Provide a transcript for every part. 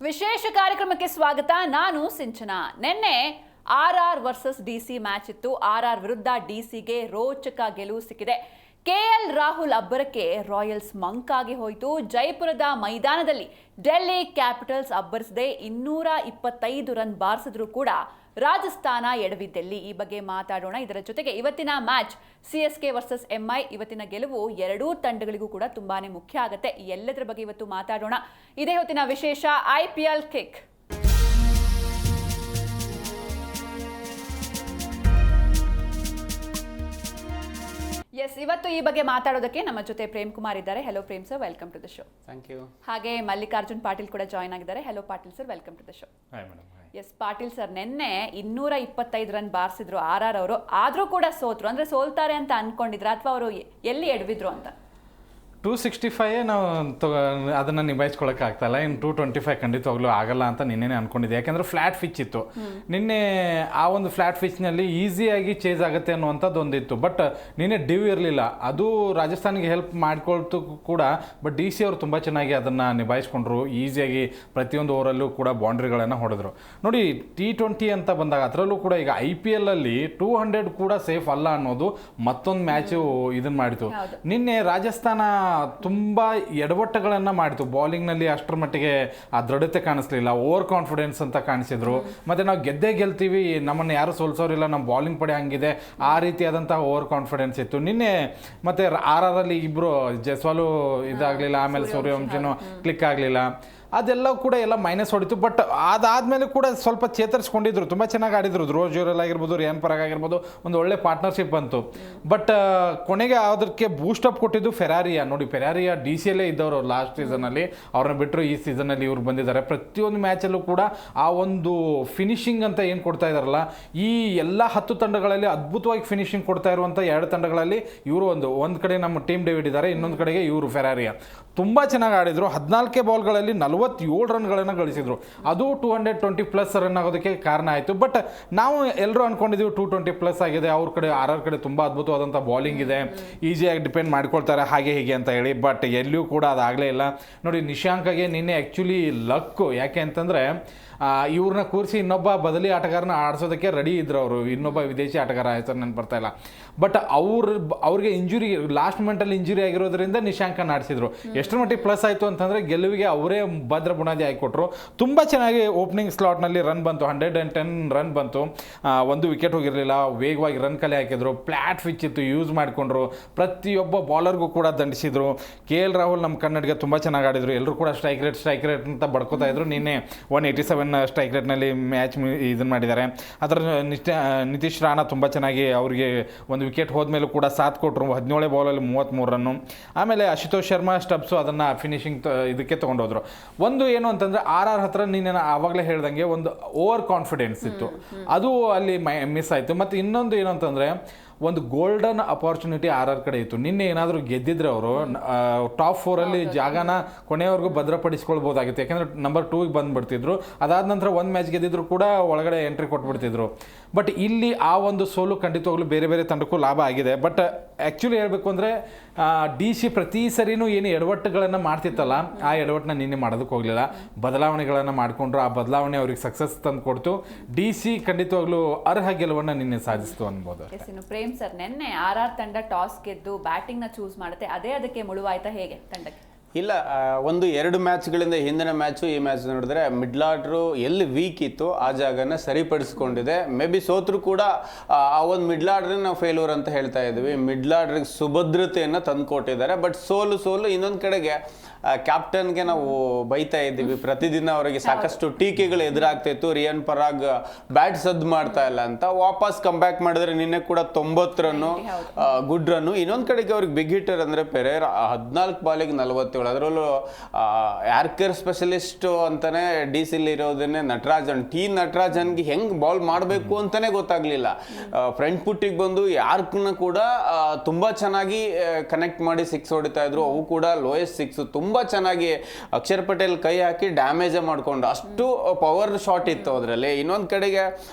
ವಿಶೇಷ ಕಾರ್ಯಕ್ರಮಕ್ಕೆ ಸ್ವಾಗತ. ನಾನು ಸಿಂಚನಾ. ನಿನ್ನೆ ಆರ್ಆರ್ ವರ್ಸಸ್ ಡಿಸಿ ಮ್ಯಾಚ್ ಇತ್ತು. ಆರ್ಆರ್ ವಿರುದ್ಧ ಡಿಸಿಗೆ ರೋಚಕ ಗೆಲುವು ಸಿಕ್ಕಿದೆ. ಕೆಎಲ್ ರಾಹುಲ್ ಅಬ್ಬರಕ್ಕೆ ರಾಯಲ್ಸ್ ಮಂಕಾಗಿ ಹೋಯಿತು. ಜೈಪುರದ ಮೈದಾನದಲ್ಲಿ ಡೆಲ್ಲಿ ಕ್ಯಾಪಿಟಲ್ಸ್ ಅಬ್ಬರಿಸದೆ 225 ರನ್ ಬಾರಿಸಿದ್ರು ಕೂಡ ರಾಜಸ್ಥಾನ ಎಡವಿದ್ದೆಲ್ಲಿ. ಈ ಬಗ್ಗೆ ಮಾತಾಡೋಣ. ಇದರ ಜೊತೆಗೆ ಇವತ್ತಿನ ಮ್ಯಾಚ್ ಸಿಎಸ್ಕೆ ವರ್ಸಸ್ ಎಂಐ, ಇವತ್ತಿನ ಗೆಲುವು ಎರಡೂ ತಂಡಗಳಿಗೂ ಕೂಡ ತುಂಬಾನೇ ಮುಖ್ಯ ಆಗುತ್ತೆ. ಈ ಎಲ್ಲದರ ಬಗ್ಗೆ ಇವತ್ತು ಮಾತಾಡೋಣ. ಇದೇ ಹೊತ್ತಿನ ವಿಶೇಷ IPL ಕಿಕ್. ಎಸ್, ಇವತ್ತು ಈ ಬಗ್ಗೆ ಮಾತಾಡೋದಕ್ಕೆ ನಮ್ಮ ಜೊತೆ ಪ್ರೇಮ್ ಕುಮಾರ್ ಇದ್ದಾರೆ. Hello Prem sir, welcome to the show. Thank you. ಹಾಗೆ ಮಲ್ಲಿಕಾರ್ಜುನ್ ಪಾಟೀಲ್ ಕೂಡ ಜಾಯ್ನ್ ಆಗಿದ್ದಾರೆ. Hello Patil sir, welcome to the show. Hi madam. Yes Patil sir, ನಿನ್ನೆ 225 ರನ್ ಬಾರಿಸಿದ್ರು ಆರ್ಆರ್ ಅವರು, ಆದ್ರೂ ಕೂಡ ಸೋತ್ರು. ಅಂದ್ರೆ ಸೋಲ್ತಾರೆ ಅಂತ ಅನ್ಕೊಂಡಿದ್ರ ಅಥವಾ ಅವರು ಎಲ್ಲಿ ಎಡವಿದ್ರು ಅಂತ? 265 ನಾವು ಅದನ್ನು ನಿಭಾಯಿಸ್ಕೊಳಕ್ಕೆ ಆಗ್ತಾಯಿಲ್ಲ. ಇನ್ನು 225 ಖಂಡಿತವಾಗ್ಲೂ ಆಗಲ್ಲ ಅಂತ ನಿನ್ನೆ ಅನ್ಕೊಂಡಿದ್ದೆ. ಯಾಕೆಂದರೆ ಫ್ಲ್ಯಾಟ್ ಪಿಚ್ ಇತ್ತು ನಿನ್ನೆ. ಆ ಒಂದು ಫ್ಲ್ಯಾಟ್ ಪಿಚ್ನಲ್ಲಿ ಈಸಿಯಾಗಿ ಚೇಸ್ ಆಗುತ್ತೆ ಅನ್ನುವಂಥದ್ದು ಒಂದಿತ್ತು. ಬಟ್ ನಿನ್ನೆ ಡಿವ್ ಇರಲಿಲ್ಲ. ಅದು ರಾಜಸ್ಥಾನಿಗೆ ಹೆಲ್ಪ್ ಮಾಡ್ಕೊಳ್ತು ಕೂಡ. ಬಟ್ DC ಅವರು ತುಂಬ ಚೆನ್ನಾಗಿ ಅದನ್ನು ನಿಭಾಯಿಸ್ಕೊಂಡ್ರು. ಈಸಿಯಾಗಿ ಪ್ರತಿಯೊಂದು ಓವರಲ್ಲೂ ಕೂಡ ಬೌಂಡ್ರಿಗಳನ್ನು ಹೊಡೆದ್ರು. ನೋಡಿ, T20 ಅಂತ ಬಂದಾಗ ಅದರಲ್ಲೂ ಕೂಡ ಈಗ IPL ಅಲ್ಲಿ 200 ಕೂಡ ಸೇಫ್ ಅಲ್ಲ ಅನ್ನೋದು ಮತ್ತೊಂದು ಮ್ಯಾಚು ಇದನ್ನು ಮಾಡಿತು. ನಿನ್ನೆ ರಾಜಸ್ಥಾನ ತುಂಬ ಎಡವಟ್ಟುಗಳನ್ನು ಮಾಡಿತು. ಬೌಲಿಂಗ್ನಲ್ಲಿ ಅಷ್ಟರ ಮಟ್ಟಿಗೆ ಆ ದೃಢತೆ ಕಾಣಿಸ್ಲಿಲ್ಲ. ಓವರ್ ಕಾನ್ಫಿಡೆನ್ಸ್ ಅಂತ ಕಾಣಿಸಿದ್ರು. ಮತ್ತು ನಾವು ಗೆಲ್ತೀವಿ, ನಮ್ಮನ್ನು ಯಾರು ಸೋಲ್ಸೋರಿಲ್ಲ, ನಮ್ಮ ಬೌಲಿಂಗ್ ಪಡೆ ಹಂಗಿದೆ, ಆ ರೀತಿಯಾದಂಥ ಓವರ್ ಕಾನ್ಫಿಡೆನ್ಸ್ ಇತ್ತು ನಿನ್ನೆ. ಮತ್ತು RR ಅಲ್ಲಿ ಇಬ್ಬರು ಜೈಸ್ವಾಲು ಇದಾಗಲಿಲ್ಲ, ಆಮೇಲೆ ಸೂರ್ಯವಂಶನೂ ಕ್ಲಿಕ್ ಆಗಲಿಲ್ಲ. ಅದೆಲ್ಲ ಕೂಡ ಎಲ್ಲ ಮೈನಸ್ ಹೊಡಿತು. ಬಟ್ ಅದಾದಮೇಲೆ ಕೂಡ ಸ್ವಲ್ಪ ಚೇತರಿಸ್ಕೊಂಡಿದ್ರು, ತುಂಬ ಚೆನ್ನಾಗಿ ಆಡಿದ್ರು. ಧ್ರುವ್ ಜುರೇಲ್ ಆಗಿರ್ಬೋದು, ರಿಯಾನ್ ಪರಾಗ್ ಆಗಿರ್ಬೋದು, ಒಂದು ಒಳ್ಳೆ ಪಾರ್ಟ್ನರ್ಶಿಪ್ ಬಂತು. ಬಟ್ ಕೊನೆಗೆ ಅದಕ್ಕೆ ಬೂಸ್ಟಪ್ ಕೊಟ್ಟಿದ್ದು ಫೆರಾರಿಯಾ. ನೋಡಿ, ಫೆರಾರಿಯಾ DCಯಲ್ಲೇ ಇದ್ದವರು ಲಾಸ್ಟ್ ಸೀಸನಲ್ಲಿ, ಅವ್ರನ್ನ ಬಿಟ್ಟರು ಈ ಸೀಸನಲ್ಲಿ ಇವ್ರು ಬಂದಿದ್ದಾರೆ. ಪ್ರತಿಯೊಂದು ಮ್ಯಾಚಲ್ಲೂ ಕೂಡ ಆ ಒಂದು ಫಿನಿಶಿಂಗ್ ಅಂತ ಏನು ಕೊಡ್ತಾ ಇದ್ದಾರಲ್ಲ, ಈ ಎಲ್ಲ 10 ತಂಡಗಳಲ್ಲಿ ಅದ್ಭುತವಾಗಿ ಫಿನಿಶಿಂಗ್ ಕೊಡ್ತಾ ಇರುವಂಥ 2 ತಂಡಗಳಲ್ಲಿ ಇವರು ಒಂದು ಕಡೆ ನಮ್ಮ ಟೀಮ್ ಡೇವಿಡ್ ಇದ್ದಾರೆ, ಇನ್ನೊಂದು ಕಡೆಗೆ ಇವರು ಫೆರಾರಿಯಾ. ತುಂಬ ಚೆನ್ನಾಗಿ ಆಡಿದರು. 14 ಬಾಲ್ಗಳಲ್ಲಿ 47 ರನ್ಗಳನ್ನು ಗಳಿಸಿದ್ರು. ಅದು 220+ ರನ್ ಆಗೋದಕ್ಕೆ ಕಾರಣ ಆಯಿತು. ಬಟ್ ನಾವು ಎಲ್ಲರೂ ಅಂದ್ಕೊಂಡಿದ್ದೀವಿ 220+ ಆಗಿದೆ, ಅವ್ರ ಕಡೆ RR ಕಡೆ ತುಂಬ ಅದ್ಭುತವಾದಂಥ ಬೌಲಿಂಗ್ ಇದೆ, ಈಸಿಯಾಗಿ ಡಿಪೆಂಡ್ ಮಾಡ್ಕೊಳ್ತಾರೆ ಹಾಗೆ ಹೀಗೆ ಅಂತ ಹೇಳಿ. ಬಟ್ ಎಲ್ಲಿಯೂ ಕೂಡ ಅದಾಗಲೇ ಇಲ್ಲ. ನೋಡಿ, ನಿಶಾಂಕ್ಗೆ ನಿನ್ನೆ ಆ್ಯಕ್ಚುಲಿ ಲಕ್ಕು. ಯಾಕೆ ಅಂತಂದರೆ ಇವ್ರನ್ನ ಕೂರಿಸಿ ಇನ್ನೊಬ್ಬ ಬದಲಿ ಆಟಗಾರನ ಆಡಿಸೋದಕ್ಕೆ ರೆಡಿ ಇದ್ರು ಅವರು. ಇನ್ನೊಬ್ಬ ವಿದೇಶಿ ಆಟಗಾರ ಹೆಸರು ನೆನಪು ಬರ್ತಾ ಇಲ್ಲ. ಬಟ್ ಅವ್ರಿಗೆ ಇಂಜುರಿ, ಲಾಸ್ಟ್ ಮೂಮೆಂಟಲ್ಲಿ ಇಂಜುರಿ ಆಗಿರೋದ್ರಿಂದ ನಿಶಾಂಕನ ಆಡಿಸಿದ್ರು. ಎಷ್ಟರ ಮಟ್ಟಿಗೆ ಪ್ಲಸ್ ಆಯಿತು ಅಂತಂದರೆ ಗೆಲುವಿಗೆ ಅವರೇ ಭದ್ರ ಬುನಾದಿ ಹಾಕಿಕೊಟ್ರು. ತುಂಬ ಚೆನ್ನಾಗಿ ಓಪನಿಂಗ್ ಸ್ಲಾಟ್ನಲ್ಲಿ ರನ್ ಬಂತು. 110 ರನ್ ಬಂತು. ಒಂದು ವಿಕೆಟ್ ಹೋಗಿರಲಿಲ್ಲ. ವೇಗವಾಗಿ ರನ್ ಕಲೆ ಹಾಕಿದ್ರು. ಫ್ಲ್ಯಾಟ್ ಪಿಚ್ ಇತ್ತು, ಯೂಸ್ ಮಾಡಿಕೊಂಡ್ರು. ಪ್ರತಿಯೊಬ್ಬ ಬಾಲರ್ಗೂ ಕೂಡ ದಂಡಿಸಿದ್ರು. KL ರಾಹುಲ್ ನಮ್ಮ ಕನ್ನಡಿಗೆ ತುಂಬ ಚೆನ್ನಾಗಿ ಆಡಿದರು. ಎಲ್ಲರೂ ಕೂಡ ಸ್ಟ್ರೈಕ್ ರೇಟ್ ಅಂತ ಬಡ್ಕೋತಾ ಇದ್ರು. ನಿನ್ನೆ 187 ಸ್ಟ್ರೈಕ್ ರೇಟ್ನಲ್ಲಿ ಮ್ಯಾಚ್ ಇದನ್ನು ಮಾಡಿದ್ದಾರೆ. ಅದರ ನಿತೀಶ್ ರಾಣಾ ತುಂಬ ಚೆನ್ನಾಗಿ ಅವರಿಗೆ ಒಂದು ವಿಕೆಟ್ ಹೋದ್ಮೇಲೂ ಕೂಡ ಸಾಥ್ ಕೊಟ್ಟರು. 17 ಬಾಲಲ್ಲಿ 33 ರನ್ನು. ಆಮೇಲೆ ಅಶುತೋಷ್ ಶರ್ಮಾ ಸ್ಟಬ್ಸು ಅದನ್ನು ಫಿನಿಶಿಂಗ್ ಇದಕ್ಕೆ ತೊಗೊಂಡೋದ್ರು. ಒಂದು ಏನು ಅಂತಂದರೆ RR ಹತ್ರ ನೀನು ಆವಾಗಲೇ ಹೇಳ್ದಂಗೆ ಒಂದು ಓವರ್ ಕಾನ್ಫಿಡೆನ್ಸ್ ಇತ್ತು, ಅದು ಅಲ್ಲಿ ಮಿಸ್ ಆಯಿತು. ಮತ್ತು ಇನ್ನೊಂದು ಏನು ಅಂತಂದರೆ, ಒಂದು ಗೋಲ್ಡನ್ ಅಪಾರ್ಚುನಿಟಿ RR ಕಡೆ ಇತ್ತು. ನಿನ್ನೆ ಏನಾದರೂ ಗೆದ್ದಿದ್ರೆ ಅವರು ಟಾಪ್ 4 ಜಾಗನ ಕೊನೆಯವರೆಗೂ ಭದ್ರಪಡಿಸ್ಕೊಳ್ಬೋದಾಗಿತ್ತು. ಯಾಕೆಂದರೆ ನಂಬರ್ 2ಗೆ ಬಂದುಬಿಡ್ತಿದ್ರು. ಅದಾದ ನಂತರ ಒಂದು ಮ್ಯಾಚ್ ಗೆದ್ದಿದ್ರು ಕೂಡ ಒಳಗಡೆ ಎಂಟ್ರಿ ಕೊಟ್ಬಿಡ್ತಿದ್ರು. ಬಟ್ ಇಲ್ಲಿ ಆ ಒಂದು ಸೋಲು ಖಂಡಿತವಾಗ್ಲೂ ಬೇರೆ ಬೇರೆ ತಂಡಕ್ಕೂ ಲಾಭ ಆಗಿದೆ. ಬಟ್ ಆ್ಯಕ್ಚುಲಿ ಹೇಳಬೇಕು ಅಂದರೆ DC ಪ್ರತಿ ಸರಿನೂ ಏನು ಎಡವಟ್ಟುಗಳನ್ನು ಮಾಡ್ತಿತ್ತಲ್ಲ, ಆ ಎಡವಟ್ಟನ್ನ ನಿನ್ನೆ ಮಾಡೋದಕ್ಕೆ ಹೋಗಲಿಲ್ಲ. ಬದಲಾವಣೆಗಳನ್ನು ಮಾಡಿಕೊಂಡ್ರು. ಆ ಬದಲಾವಣೆ ಅವ್ರಿಗೆ ಸಕ್ಸಸ್ ತಂದು ಕೊಡ್ತು. DC ಖಂಡಿತವಾಗ್ಲೂ ಅರ್ಹ ಗೆಲುವನ್ನು ನಿನ್ನೆ ಸಾಧಿಸ್ತು ಅನ್ಬೋದು. ಪ್ರೇಮ್ ಸರ್, ನಿನ್ನೆ RR ತಂಡ ಟಾಸ್ ಗೆದ್ದು ಬ್ಯಾಟಿಂಗ್ ನ ಚೂಸ್ ಮಾಡುತ್ತೆ, ಅದೇ ಅದಕ್ಕೆ ಮುಳುವಾಯ್ತಾ ಹೇಗೆ ತಂಡಕ್ಕೆ? ಇಲ್ಲ, 1-2 ಮ್ಯಾಚ್ಗಳಿಂದ ಹಿಂದಿನ ಮ್ಯಾಚು ಈ ಮ್ಯಾಚ್ ನೋಡಿದ್ರೆ ಮಿಡ್ಲ್ ಆರ್ಡ್ರು ಎಲ್ಲಿ ವೀಕ್ ಇತ್ತು ಆ ಜಾಗನ ಸರಿಪಡಿಸ್ಕೊಂಡಿದೆ. ಮೇ ಬಿ ಸೋತ್ರು ಕೂಡ ಆ ಒಂದು ಮಿಡ್ಲ್ ಆರ್ಡ್ರನ್ನ ನಾವು ಫೇಲ್ಯೂರ್ ಅಂತ ಹೇಳ್ತಾ ಇದ್ವಿ. ಮಿಡ್ಲ್ ಆರ್ಡ್ರಿಗೆ ಸುಭದ್ರತೆಯನ್ನು ತಂದುಕೊಟ್ಟಿದ್ದಾರೆ. ಬಟ್ ಸೋಲು ಇನ್ನೊಂದು ಕಡೆಗೆ ಕ್ಯಾಪ್ಟನ್ಗೆ ನಾವು ಬೈತಾ ಇದ್ದೀವಿ ಪ್ರತಿದಿನ. ಅವರಿಗೆ ಸಾಕಷ್ಟು ಟೀಕೆಗಳು ಎದುರಾಗ್ತಿತ್ತು. ರಿಯಾನ್ ಪರಾಗ್ ಬ್ಯಾಟ್ ಸದ್ದು ಮಾಡ್ತಾ ಇಲ್ಲ ಅಂತ. ವಾಪಸ್ ಕಮ್ ಬ್ಯಾಕ್ ಮಾಡಿದ್ರೆ ನಿನ್ನೆ ಕೂಡ 90 ರನ್ನು, ಗುಡ್ ರನ್ನು. ಇನ್ನೊಂದು ಕಡೆಗೆ ಅವ್ರಿಗೆ ಬಿಗ್ ಹಿಟ್ಟರ್ ಅಂದರೆ ಪೆರೇರಾ 14 ಬಾಲಿಗೆ 47. ಅದರಲ್ಲೂ ಯಾರ್ಕರ್ ಸ್ಪೆಷಲಿಸ್ಟು ಅಂತಾನೆ DCಲಿ ಇರೋದನ್ನೇ ನಟರಾಜನ್ಗೆ ಹೆಂಗೆ ಬಾಲ್ ಮಾಡಬೇಕು ಅಂತಾನೆ ಗೊತ್ತಾಗ್ಲಿಲ್ಲ. ಫ್ರಂಟ್ ಪುಟ್ಟಿಗೆ ಬಂದು ಯಾರ್ಕ್ನ ಕೂಡ ತುಂಬ ಚೆನ್ನಾಗಿ ಕನೆಕ್ಟ್ ಮಾಡಿ 6 ಹೊಡಿತಾ ಇದ್ರು. ಅವು ಕೂಡ ಲೋಯೆಸ್ಟ್ 6. ತುಂಬ ಚೆನ್ನಾಗಿ ಅಕ್ಷರ್ ಪಟೇಲ್ ಕೈ ಹಾಕಿ ಡ್ಯಾಮೇಜೇ ಮಾಡಿಕೊಂಡು, ಅಷ್ಟು ಪವರ್ ಶಾಟ್ ಇತ್ತು ಅದರಲ್ಲಿ. ಇನ್ನೊಂದು ಕಡೆಗೆ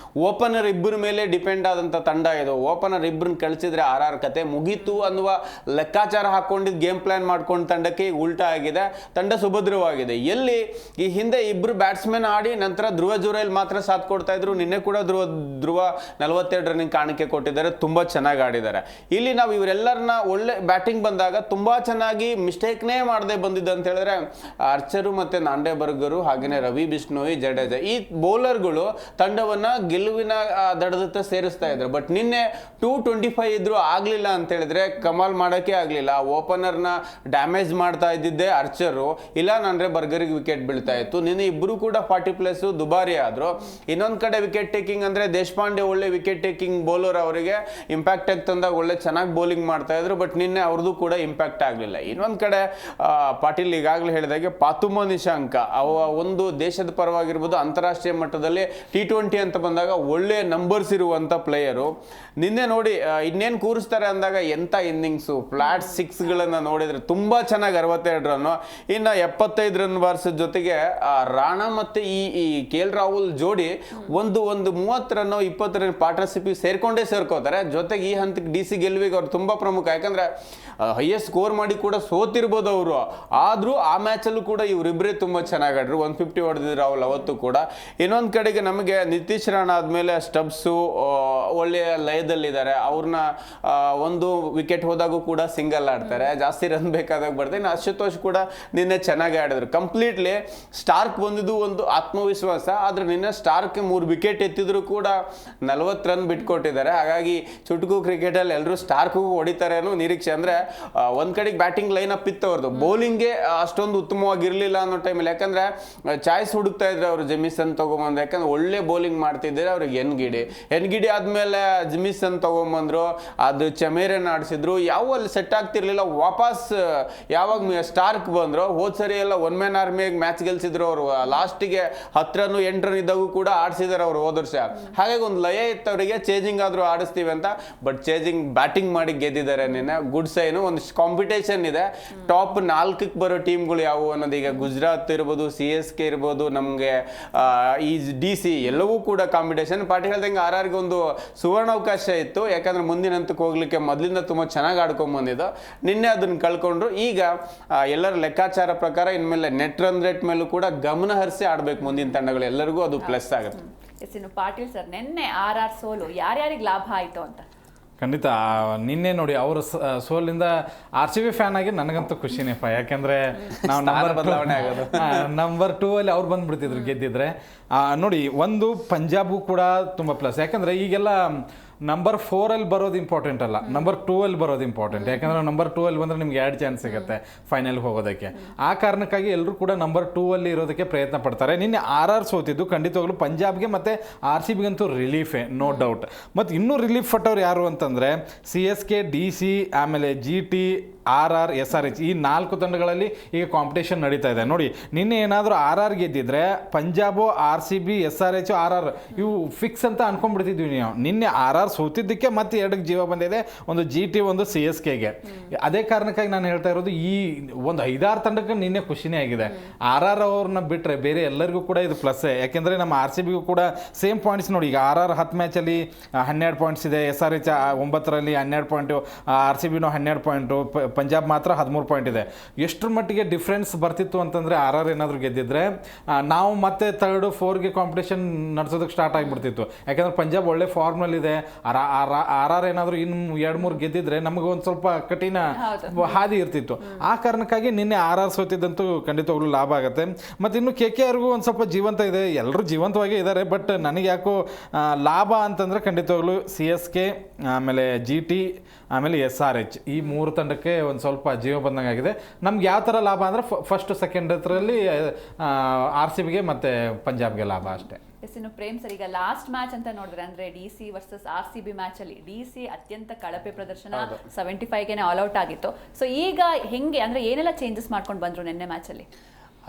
ಓಪನರ್ ಇಬ್ಬರ ಮೇಲೆ ಡಿಪೆಂಡ್ ಆದಂಥ ತಂಡ ಇದು. ಓಪನರ್ ಇಬ್ಬರನ್ನ ಕಳಿಸಿದ್ರೆ RR ಕತೆ ಮುಗೀತು ಅನ್ನುವ ಲೆಕ್ಕಾಚಾರ ಹಾಕೊಂಡಿದ್ದು ಗೇಮ್ ಪ್ಲಾನ್ ಮಾಡ್ಕೊಂಡು ತಂಡಕ್ಕೆ ಉಲ್ಟಾ ಆಗಿದೆ, ತಂಡ ಸುಭದ್ರವಾಗಿದೆ. ಎಲ್ಲಿ ಈ ಹಿಂದೆ ಇಬ್ರು ಬ್ಯಾಟ್ಸ್ಮನ್ ಆಡಿ ನಂತರ ಧ್ರುವ ಜುರೇಲ್ ಮಾತ್ರ ಸಾಥ್ ಕೊಡ್ತಾ ಇದ್ರು. ನಿನ್ನೆ ಕೂಡ ಧ್ರುವ 42 ರನ್ನಿಂಗ್ ಕಾಣಿಕೆ ಕೊಟ್ಟಿದ್ದಾರೆ, ತುಂಬಾ ಚೆನ್ನಾಗಿ ಆಡಿದ್ದಾರೆ. ಇಲ್ಲಿ ನಾವು ಇವರೆಲ್ಲರನ್ನ ಒಳ್ಳೆ ಬ್ಯಾಟಿಂಗ್ ಬಂದಾಗ ತುಂಬಾ ಚೆನ್ನಾಗಿ ಮಿಸ್ಟೇಕ್ನೇ ಮಾಡದೆ ಬಂದಿದ್ದು ಅಂತ ಹೇಳಿದ್ರೆ ಆರ್ಚರು ಮತ್ತೆ ನಾಂಡೆಬರ್ಗರು, ಹಾಗೇನೆ ರವಿ ಬಿಷ್ಣೋಯಿ, ಜಡೇಜಾ ಈ ಬೌಲರ್ಗಳು ತಂಡವನ್ನ ಗೆಲುವಿನ ದಡದತ್ತ ಸೇರಿಸ್ತಾ ಇದ್ರು. ಬಟ್ ನಿನ್ನೆ 225 ಇದ್ರು ಆಗ್ಲಿಲ್ಲ ಅಂತ ಹೇಳಿದ್ರೆ ಕಮಾಲ್ ಮಾಡಕ್ಕೆ ಆಗ್ಲಿಲ್ಲ. ಓಪನರ್ನ ಡ್ಯಾಮೇಜ್ ಮಾಡ್ತಾ ಇದ್ದಿದ್ದೆ ಆರ್ಚರು, ಇಲ್ಲ ಅಂದ್ರೆ ಬರ್ಗರಿಗೆ ವಿಕೆಟ್ ಬೀಳ್ತಾ ಇತ್ತು. ನಿನ್ನೆ ಇಬ್ರು ಕೂಡ 40+ ದುಬಾರಿ ಆದ್ರು. ಇನ್ನೊಂದ್ ಕಡೆ ವಿಕೆಟ್ ಟೇಕಿಂಗ್ ಅಂದ್ರೆ ದೇಶಪಾಂಡೆ ಒಳ್ಳೆ ವಿಕೆಟ್ ಟೇಕಿಂಗ್ ಬೌಲರ್, ಅವರಿಗೆ ಇಂಪ್ಯಾಕ್ಟ್ ಆಗಿ ತಂದಾಗ ಒಳ್ಳೆ ಚೆನ್ನಾಗಿ ಬೌಲಿಂಗ್ ಮಾಡ್ತಾ ಇದ್ರು. ಬಟ್ ನಿನ್ನೆ ಅವ್ರದ್ದು ಕೂಡ ಇಂಪ್ಯಾಕ್ಟ್ ಆಗ್ಲಿಲ್ಲ. ಇನ್ನೊಂದ್ ಕಡೆ ಪಾಟೀಲ್ ಈಗಾಗಲೇ ಹೇಳಿದಾಗೆ ಪಾತುಮ ನಿಶಾಂಕ ಅವ ಒಂದು ದೇಶದ ಪರವಾಗಿರ್ಬೋದು, ಅಂತಾರಾಷ್ಟ್ರೀಯ ಮಟ್ಟದಲ್ಲಿ T20 ಅಂತ ಬಂದಾಗ ಒಳ್ಳೆ ನಂಬರ್ಸ್ ಇರುವಂತ ಪ್ಲೇಯರು. ನಿನ್ನೆ ನೋಡಿ ಇನ್ನೇನು ಕೂರಿಸ್ತಾರೆ ಅಂದಾಗ ಎಂತ ಇನ್ನಿಂಗ್ಸು, ಫ್ಲಾಟ್ 6ಗಳನ್ನ ನೋಡಿದ್ರೆ ತುಂಬಾ ಚೆನ್ನಾಗಿ 62 ರನ್, ಇನ್ನು 75 ರನ್ ಬಾರಿಸಿದ ಜೊತೆಗೆ ರಾಣಾ ಮತ್ತೆ ಈ KL ರಾಹುಲ್ ಜೋಡಿ ಒಂದು 30 ರನ್ 20 ರನ್ ಪಾರ್ಟ್ನರ್ಶಿಪ್ ಸೇರ್ಕೋತಾರೆ. ಜೊತೆಗೆ ಈ ಹಂತಕ್ಕೆ DC ಗೆಲುವಿಗೆ ಅವ್ರು ತುಂಬಾ ಪ್ರಮುಖ. ಯಾಕಂದ್ರೆ ಹೈಯೆಸ್ಟ್ ಸ್ಕೋರ್ ಮಾಡಿ ಕೂಡ ಸೋತಿರ್ಬೋದು ಅವರು, ಆದ್ರೂ ಆ ಮ್ಯಾಚ್ ಅಲ್ಲೂ ಕೂಡ ಇವರಿಬ್ಬರೇ ತುಂಬಾ ಚೆನ್ನಾಗಿ ಆಡ್ರು. 150 ಹೊಡೆದಿದ್ರು ರಾಹುಲ್ ಅವತ್ತು ಕೂಡ. ಇನ್ನೊಂದ್ ಕಡೆಗೆ ನಮಗೆ ನಿತೀಶ್ ರಾಣಾ ಆದ್ಮೇಲೆ ಸ್ಟಬ್ಸು ಒಳ್ಳೆಯ ಲಯದಲ್ಲಿದ್ದಾರೆ. ಅವ್ರನ್ನ ಒಂದು ವಿಕೆಟ್ ಹೋದಾಗೂ ಕೂಡ ಸಿಂಗಲ್ ಆಡ್ತಾರೆ, ಜಾಸ್ತಿ ರನ್ ಬೇಕಾದಾಗ ಬರ್ತಾರೆ. ಇನ್ನು ಅಶುತೋಷ್ ಕೂಡ ನಿನ್ನೆ ಚೆನ್ನಾಗಿ ಆಡಿದ್ರು. ಕಂಪ್ಲೀಟ್ಲಿ ಸ್ಟಾರ್ಕ್ ಬಂದಿದ್ದು ಒಂದು ಆತ್ಮವಿಶ್ವಾಸ, ಆದ್ರೆ ನಿನ್ನೆ ಸ್ಟಾರ್ಕ್ 3 ವಿಕೆಟ್ ಎತ್ತಿದ್ರು ಕೂಡ 40 ರನ್ ಬಿಟ್ಕೊಟ್ಟಿದ್ದಾರೆ. ಹಾಗಾಗಿ ಚುಟುಕು ಕ್ರಿಕೆಟ್ ಅಲ್ಲಿ ಎಲ್ಲರೂ ಸ್ಟಾರ್ಕ್ ಹೊಡಿತಾರೆ ಅನ್ನೋ ನಿರೀಕ್ಷೆ. ಅಂದ್ರೆ ಒಂದ್ ಕಡೆಗೆ ಬ್ಯಾಟಿಂಗ್ ಲೈನ್ ಅಪ್ ಇತ್ತು ಅವ್ರದ್ದು, ಬೌಲಿಂಗ್ಗೆ ಅಷ್ಟೊಂದು ಉತ್ತಮವಾಗಿರ್ಲಿಲ್ಲ ಅನ್ನೋ ಟೈಮಲ್ಲಿ. ಯಾಕಂದ್ರೆ ಚಾಯ್ಸ್ ಹುಡುಕ್ತಾ ಇದ್ರು ಅವರು, ಜೆಮಿಸನ್ ತಗೊಂಬಂದ್ರು. ಯಾಕಂದ್ರೆ ಒಳ್ಳೆ ಬೌಲಿಂಗ್ ಮಾಡ್ತಿದ್ದಾರೆ ಅವ್ರಿಗೆ. ಎನ್ಗಿಡಿ ಆದ್ಮೇಲೆ ಜಿಮಿಸನ್ ತಗೊಂಬಂದ್ರು, ಅದು ಚಮೇರನ್ ಆಡಿಸಿದ್ರು, ಯಾವ ಅಲ್ಲಿ ಸೆಟ್ ಆಗ್ತಿರ್ಲಿಲ್ಲ. ವಾಪಸ್ ಯಾವಾಗ ಸ್ಟಾರ್ಕ್ ಬಂದ್ರು, ಹೋದ್ ಸರಿ ಎಲ್ಲ 1 ಮ್ಯಾನ್ ಆರ್ಮಿಯಾಗಿ ಮ್ಯಾಚ್ ಗೆಲ್ಸಿದ್ರು ಅವರು. ಲಾಸ್ಟಿಗೆ 10 ರನ್ 8 ರನ್ ಇದ್ದಾಗೂ ಕೂಡ ಆಡಿಸಿದಾರೆ ಅವರು ಹೋದ ವರ್ಷ. ಹಾಗಾಗಿ ಒಂದು ಲಯ ಇತ್ತು ಅವರಿಗೆ, ಚೇಂಜಿಂಗ್ ಆದ್ರೂ ಆಡಿಸ್ತೀವಿ ಅಂತ. ಬಟ್ ಚೇಂಜಿಂಗ್ ಬ್ಯಾಟಿಂಗ್ ಮಾಡಿ ಗೆದ್ದಿದ್ದಾರೆ ನಿನ್ನೆ, ಗುಡ್ ಸೈನು. ಒಂದು ಕಾಂಪಿಟೇಷನ್ ಇದೆ. ಟಾಪ್ 4ಕ್ಕೆ ಬರೋ ಟೀಮ್ಗಳು ಯಾವುವು ಅನ್ನೋದು, ಈಗ ಗುಜರಾತ್ ಇರ್ಬೋದು, CSK ಇರ್ಬೋದು, ನಮಗೆ ಈ DC ಎಲ್ಲವೂ ಕೂಡ ಕಾಂಪಿಟೇಷನ್. ಪಾರ್ಟಿ ಹೇಳ್ದಂಗೆ RRಗೆ ಒಂದು ಸುವರ್ಣಾವಕಾಶ ಇತ್ತು. ಯಾಕಂದ್ರೆ ಮುಂದಿನ ಹಂತಕ್ಕೆ ಹೋಗ್ಲಿಕ್ಕೆ ಮೊದಲಿಂದ ತುಂಬಾ ಚೆನ್ನಾಗಿ ಆಡ್ಕೊಂಡ್ ಬಂದಿದ್ದು, ನಿನ್ನೆ ಅದನ್ನ ಕಳ್ಕೊಂಡ್ರು. ಈಗ ಎಲ್ಲರ ಲೆಕ್ಕಾಚಾರ ಪ್ರಕಾರ ಇನ್ಮೇಲೆ ನೆಟ್ ರನ್ ರೇಟ್ ಮೇಲೂ ಕೂಡ ಗಮನ ಹರಿಸಿ ಆಡ್ಬೇಕು ಮುಂದಿನ ತಂಡಗಳು, ಎಲ್ಲರಿಗೂ ಅದು ಪ್ಲಸ್ ಆಗುತ್ತೆ. ಇನ್ನು ಪಾಟೀಲ್ ಸರ್, ನಿನ್ನೆ RR ಸೋಲು ಯಾರ್ಯಾರಿಗೆ ಲಾಭ ಆಯ್ತು ಅಂತ? ಖಂಡಿತ ನಿನ್ನೆ ನೋಡಿ ಅವ್ರ ಸೋಲಿಂದ RCB ಫ್ಯಾನ್ ಆಗಿ ನನಗಂತೂ ಖುಷಿನೇಪ್ಪ. ಯಾಕೆಂದ್ರೆ ನಾವು ನಂಬರ್ 2 ಅಲ್ಲಿ ಅವ್ರು ಬಂದ್ಬಿಡ್ತಿದ್ರು ಗೆದ್ದಿದ್ರೆ. ನೋಡಿ, ಒಂದು ಪಂಜಾಬು ಕೂಡ ತುಂಬ ಪ್ಲಸ್. ಯಾಕಂದ್ರೆ ಈಗೆಲ್ಲ ನಂಬರ್ 4 ಅಲ್ಲಿ ಬರೋದು ಇಂಪಾರ್ಟೆಂಟ್ ಅಲ್ಲ, ನಂಬರ್ 2 ಅಲ್ಲಿ ಬರೋದು ಇಂಪಾರ್ಟೆಂಟ್. ಯಾಕಂದ್ರೆ ನಂಬರ್ 2 ಅಲ್ಲಿ ಬಂದ್ರೆ ನಿಮ್ಗೆ 2 ಚಾನ್ಸ್ ಸಿಗುತ್ತೆ ಫೈನಲ್ ಹೋಗೋದಕ್ಕೆ. ಆ ಕಾರಣಕ್ಕಾಗಿ ಎಲ್ಲರೂ ಕೂಡ ನಂಬರ್ 2 ಅಲ್ಲಿ ಇರೋದಕ್ಕೆ ಪ್ರಯತ್ನ ಪಡ್ತಾರೆ. ನಿನ್ನೆ RR ಸೋತಿದ್ದು ಖಂಡಿತವಾಗ್ಲೂ ಪಂಜಾಬ್ಗೆ ಮತ್ತೆ RCBಗಂತೂ ರಿಲೀಫೇ, ನೋ ಡೌಟ್. ಮತ್ತು ಇನ್ನೂ ರಿಲೀಫ್ ಪಟ್ಟವ್ರು ಯಾರು ಅಂತಂದ್ರೆ CSK, DC, ಆಮೇಲೆ GT, RR, SRH ಈ 4 ತಂಡಗಳಲ್ಲಿ ಈಗ ಕಾಂಪಿಟೇಷನ್ ನಡೀತಾ ಇದೆ. ನೋಡಿ, ನಿನ್ನೆ ಏನಾದರೂ RR ಗೆದ್ದಿದ್ರೆ ಪಂಜಾಬು, RCB, SRH, RR ಇವು ಫಿಕ್ಸ್ ಅಂತ ಅನ್ಕೊಂಡ್ಬಿಡ್ತಿದ್ವಿ ನಾವು. ನಿನ್ನೆ RR ಸೋತಿದ್ದಕ್ಕೆ ಮತ್ತೆ 2ಕ್ಕೆ ಜೀವ ಬಂದಿದೆ, ಒಂದು GT, ಒಂದು CSKಗೆ. ಅದೇ ಕಾರಣಕ್ಕಾಗಿ ನಾನು ಹೇಳ್ತಾ ಇರೋದು, ಈ ಒಂದು 5-6 ತಂಡಕ್ಕೆ ನಿನ್ನೆ ಖುಷಿನೇ ಆಗಿದೆ. RR ಅವ್ರನ್ನ ಬಿಟ್ಟರೆ ಬೇರೆ ಎಲ್ಲರಿಗೂ ಕೂಡ ಇದು ಪ್ಲಸ್. ಯಾಕೆಂದರೆ ನಮ್ಮ RCBಗೂ ಕೂಡ ಸೇಮ್ ಪಾಯಿಂಟ್ಸ್. ನೋಡಿ, ಈಗ RR 10 ಮ್ಯಾಚಲ್ಲಿ 12 ಪಾಯಿಂಟ್ಸ್ ಇದೆ, SRH 9ರಲ್ಲಿ 12 ಪಾಯಿಂಟು, RCBನೂ 12 ಪಾಯಿಂಟು, ಪಂಜಾಬ್ ಮಾತ್ರ 13 ಪಾಯಿಂಟ್ ಇದೆ. ಎಷ್ಟರ ಮಟ್ಟಿಗೆ ಡಿಫ್ರೆನ್ಸ್ ಬರ್ತಿತ್ತು ಅಂತಂದರೆ RR ಏನಾದರೂ ಗೆದ್ದಿದ್ರೆ ನಾವು ಮತ್ತೆ 3rd 4ಗೆ ಕಾಂಪಿಟೇಷನ್ ನಡೆಸೋದಕ್ಕೆ ಸ್ಟಾರ್ಟ್ ಆಗಿಬಿಡ್ತಿತ್ತು. ಯಾಕಂದರೆ ಪಂಜಾಬ್ ಒಳ್ಳೆ ಫಾರ್ಮ್ನಲ್ಲಿದೆ. RR ಏನಾದರೂ ಇನ್ನು 2-3 ಗೆದ್ದಿದ್ರೆ ನಮಗೆ ಒಂದು ಸ್ವಲ್ಪ ಕಠಿಣ ಹಾದಿ ಇರ್ತಿತ್ತು. ಆ ಕಾರಣಕ್ಕಾಗಿ ನಿನ್ನೆ RR ಸೋತಿದ್ದಂತೂ ಖಂಡಿತವಾಗ್ಲೂ ಲಾಭ ಆಗುತ್ತೆ. ಮತ್ತು ಇನ್ನು KKRಗೂ ಒಂದು ಸ್ವಲ್ಪ ಜೀವಂತ ಇದೆ, ಎಲ್ಲರೂ ಜೀವಂತವಾಗೇ ಇದ್ದಾರೆ. ಬಟ್ ನನಗೆ ಯಾಕೋ ಲಾಭ ಅಂತಂದರೆ ಖಂಡಿತವಾಗ್ಲೂ CSK, ಆಮೇಲೆ GT, ಆಮೇಲೆ SRH ಈ 3 ತಂಡಕ್ಕೆ ಒಂದು ಸ್ವಲ್ಪ ಜೀವ ಬಂದಂಗೆ ಆಗಿದೆ. ನಮ್ಗೆ ಯಾವ ಥರ ಲಾಭ ಅಂದರೆ ಫಸ್ಟ್ ಸೆಕೆಂಡ್ ಹತ್ರಲ್ಲಿ RCBಗೆ ಮತ್ತು ಪಂಜಾಬ್ಗೆ ಲಾಭ ಅಷ್ಟೇ. ಇನ್ನು ಪ್ರೇಮ್ ಸರ್, ಈಗ ಲಾಸ್ಟ್ ಮ್ಯಾಚ್ ಅಂತ ನೋಡಿದ್ರೆ ಅಂದ್ರೆ DC ವರ್ಸಸ್ RCB ಮ್ಯಾಚ್ ಅಲ್ಲಿ DC ಅತ್ಯಂತ ಕಳಪೆ ಪ್ರದರ್ಶನ, 75ಗೆ ಆಲ್ ಔಟ್ ಆಗಿತ್ತು. ಸೊ ಈಗ ಹೆಂಗೆ ಅಂದ್ರೆ ಏನೆಲ್ಲ ಚೇಂಜಸ್ ಮಾಡ್ಕೊಂಡು ಬಂದ್ರು ನಿನ್ನೆ ಮ್ಯಾಚ್ ಅಲ್ಲಿ?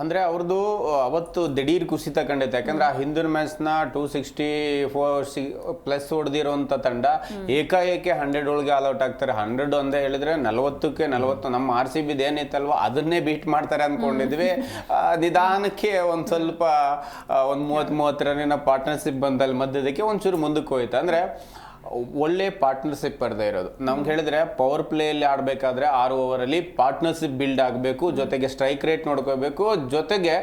ಅಂದರೆ ಅವ್ರದ್ದು ಅವತ್ತು ದಿಢೀರ್ ಕುಸಿತ ಕಂಡಿತ್ತು. ಯಾಕಂದ್ರೆ ಆ ಹಿಂದಿನ ಮ್ಯಾಚ್ನ 264+ ಹೊಡೆದಿರೋಂಥ ತಂಡ ಏಕಾಏಕಿ 100 ಒಳಗೆ ಆಲ್ಔಟ್ ಆಗ್ತಾರೆ. 100 ಅಂದೇ ಹೇಳಿದ್ರೆ 40ಕ್ಕೆ 40 ನಮ್ಮ RCB ಏನಿತ್ತಲ್ವ ಅದನ್ನೇ ಬೀಟ್ ಮಾಡ್ತಾರೆ ಅಂದ್ಕೊಂಡಿದ್ವಿ. ನಿಧಾನಕ್ಕೆ ಒಂದು ಸ್ವಲ್ಪ ಒಂದು 30 ರನ್ನಿನ ಪಾರ್ಟ್ನರ್ಶಿಪ್ ಬಂದಲ್ಲಿ ಮಧ್ಯದಕ್ಕೆ ಒಂಚೂರು ಮುಂದಕ್ಕೆ ಹೋಯ್ತು. ಅಂದರೆ ಒಳ್ಳೆ ಪಾರ್ಟ್ನರ್ಶಿಪ್ ಬರದೇ ಇರೋದು. ನಮ್ಗೆ ಹೇಳಿದ್ರೆ ಪವರ್ ಪ್ಲೇಯಲ್ಲಿ ಆಡಬೇಕಾದ್ರೆ 6 ಓವರಲ್ಲಿ ಪಾರ್ಟ್ನರ್ಶಿಪ್ ಬಿಲ್ಡ್ ಆಗಬೇಕು, ಜೊತೆಗೆ ಸ್ಟ್ರೈಕ್ ರೇಟ್ ನೋಡ್ಕೋಬೇಕು, ಜೊತೆಗೆ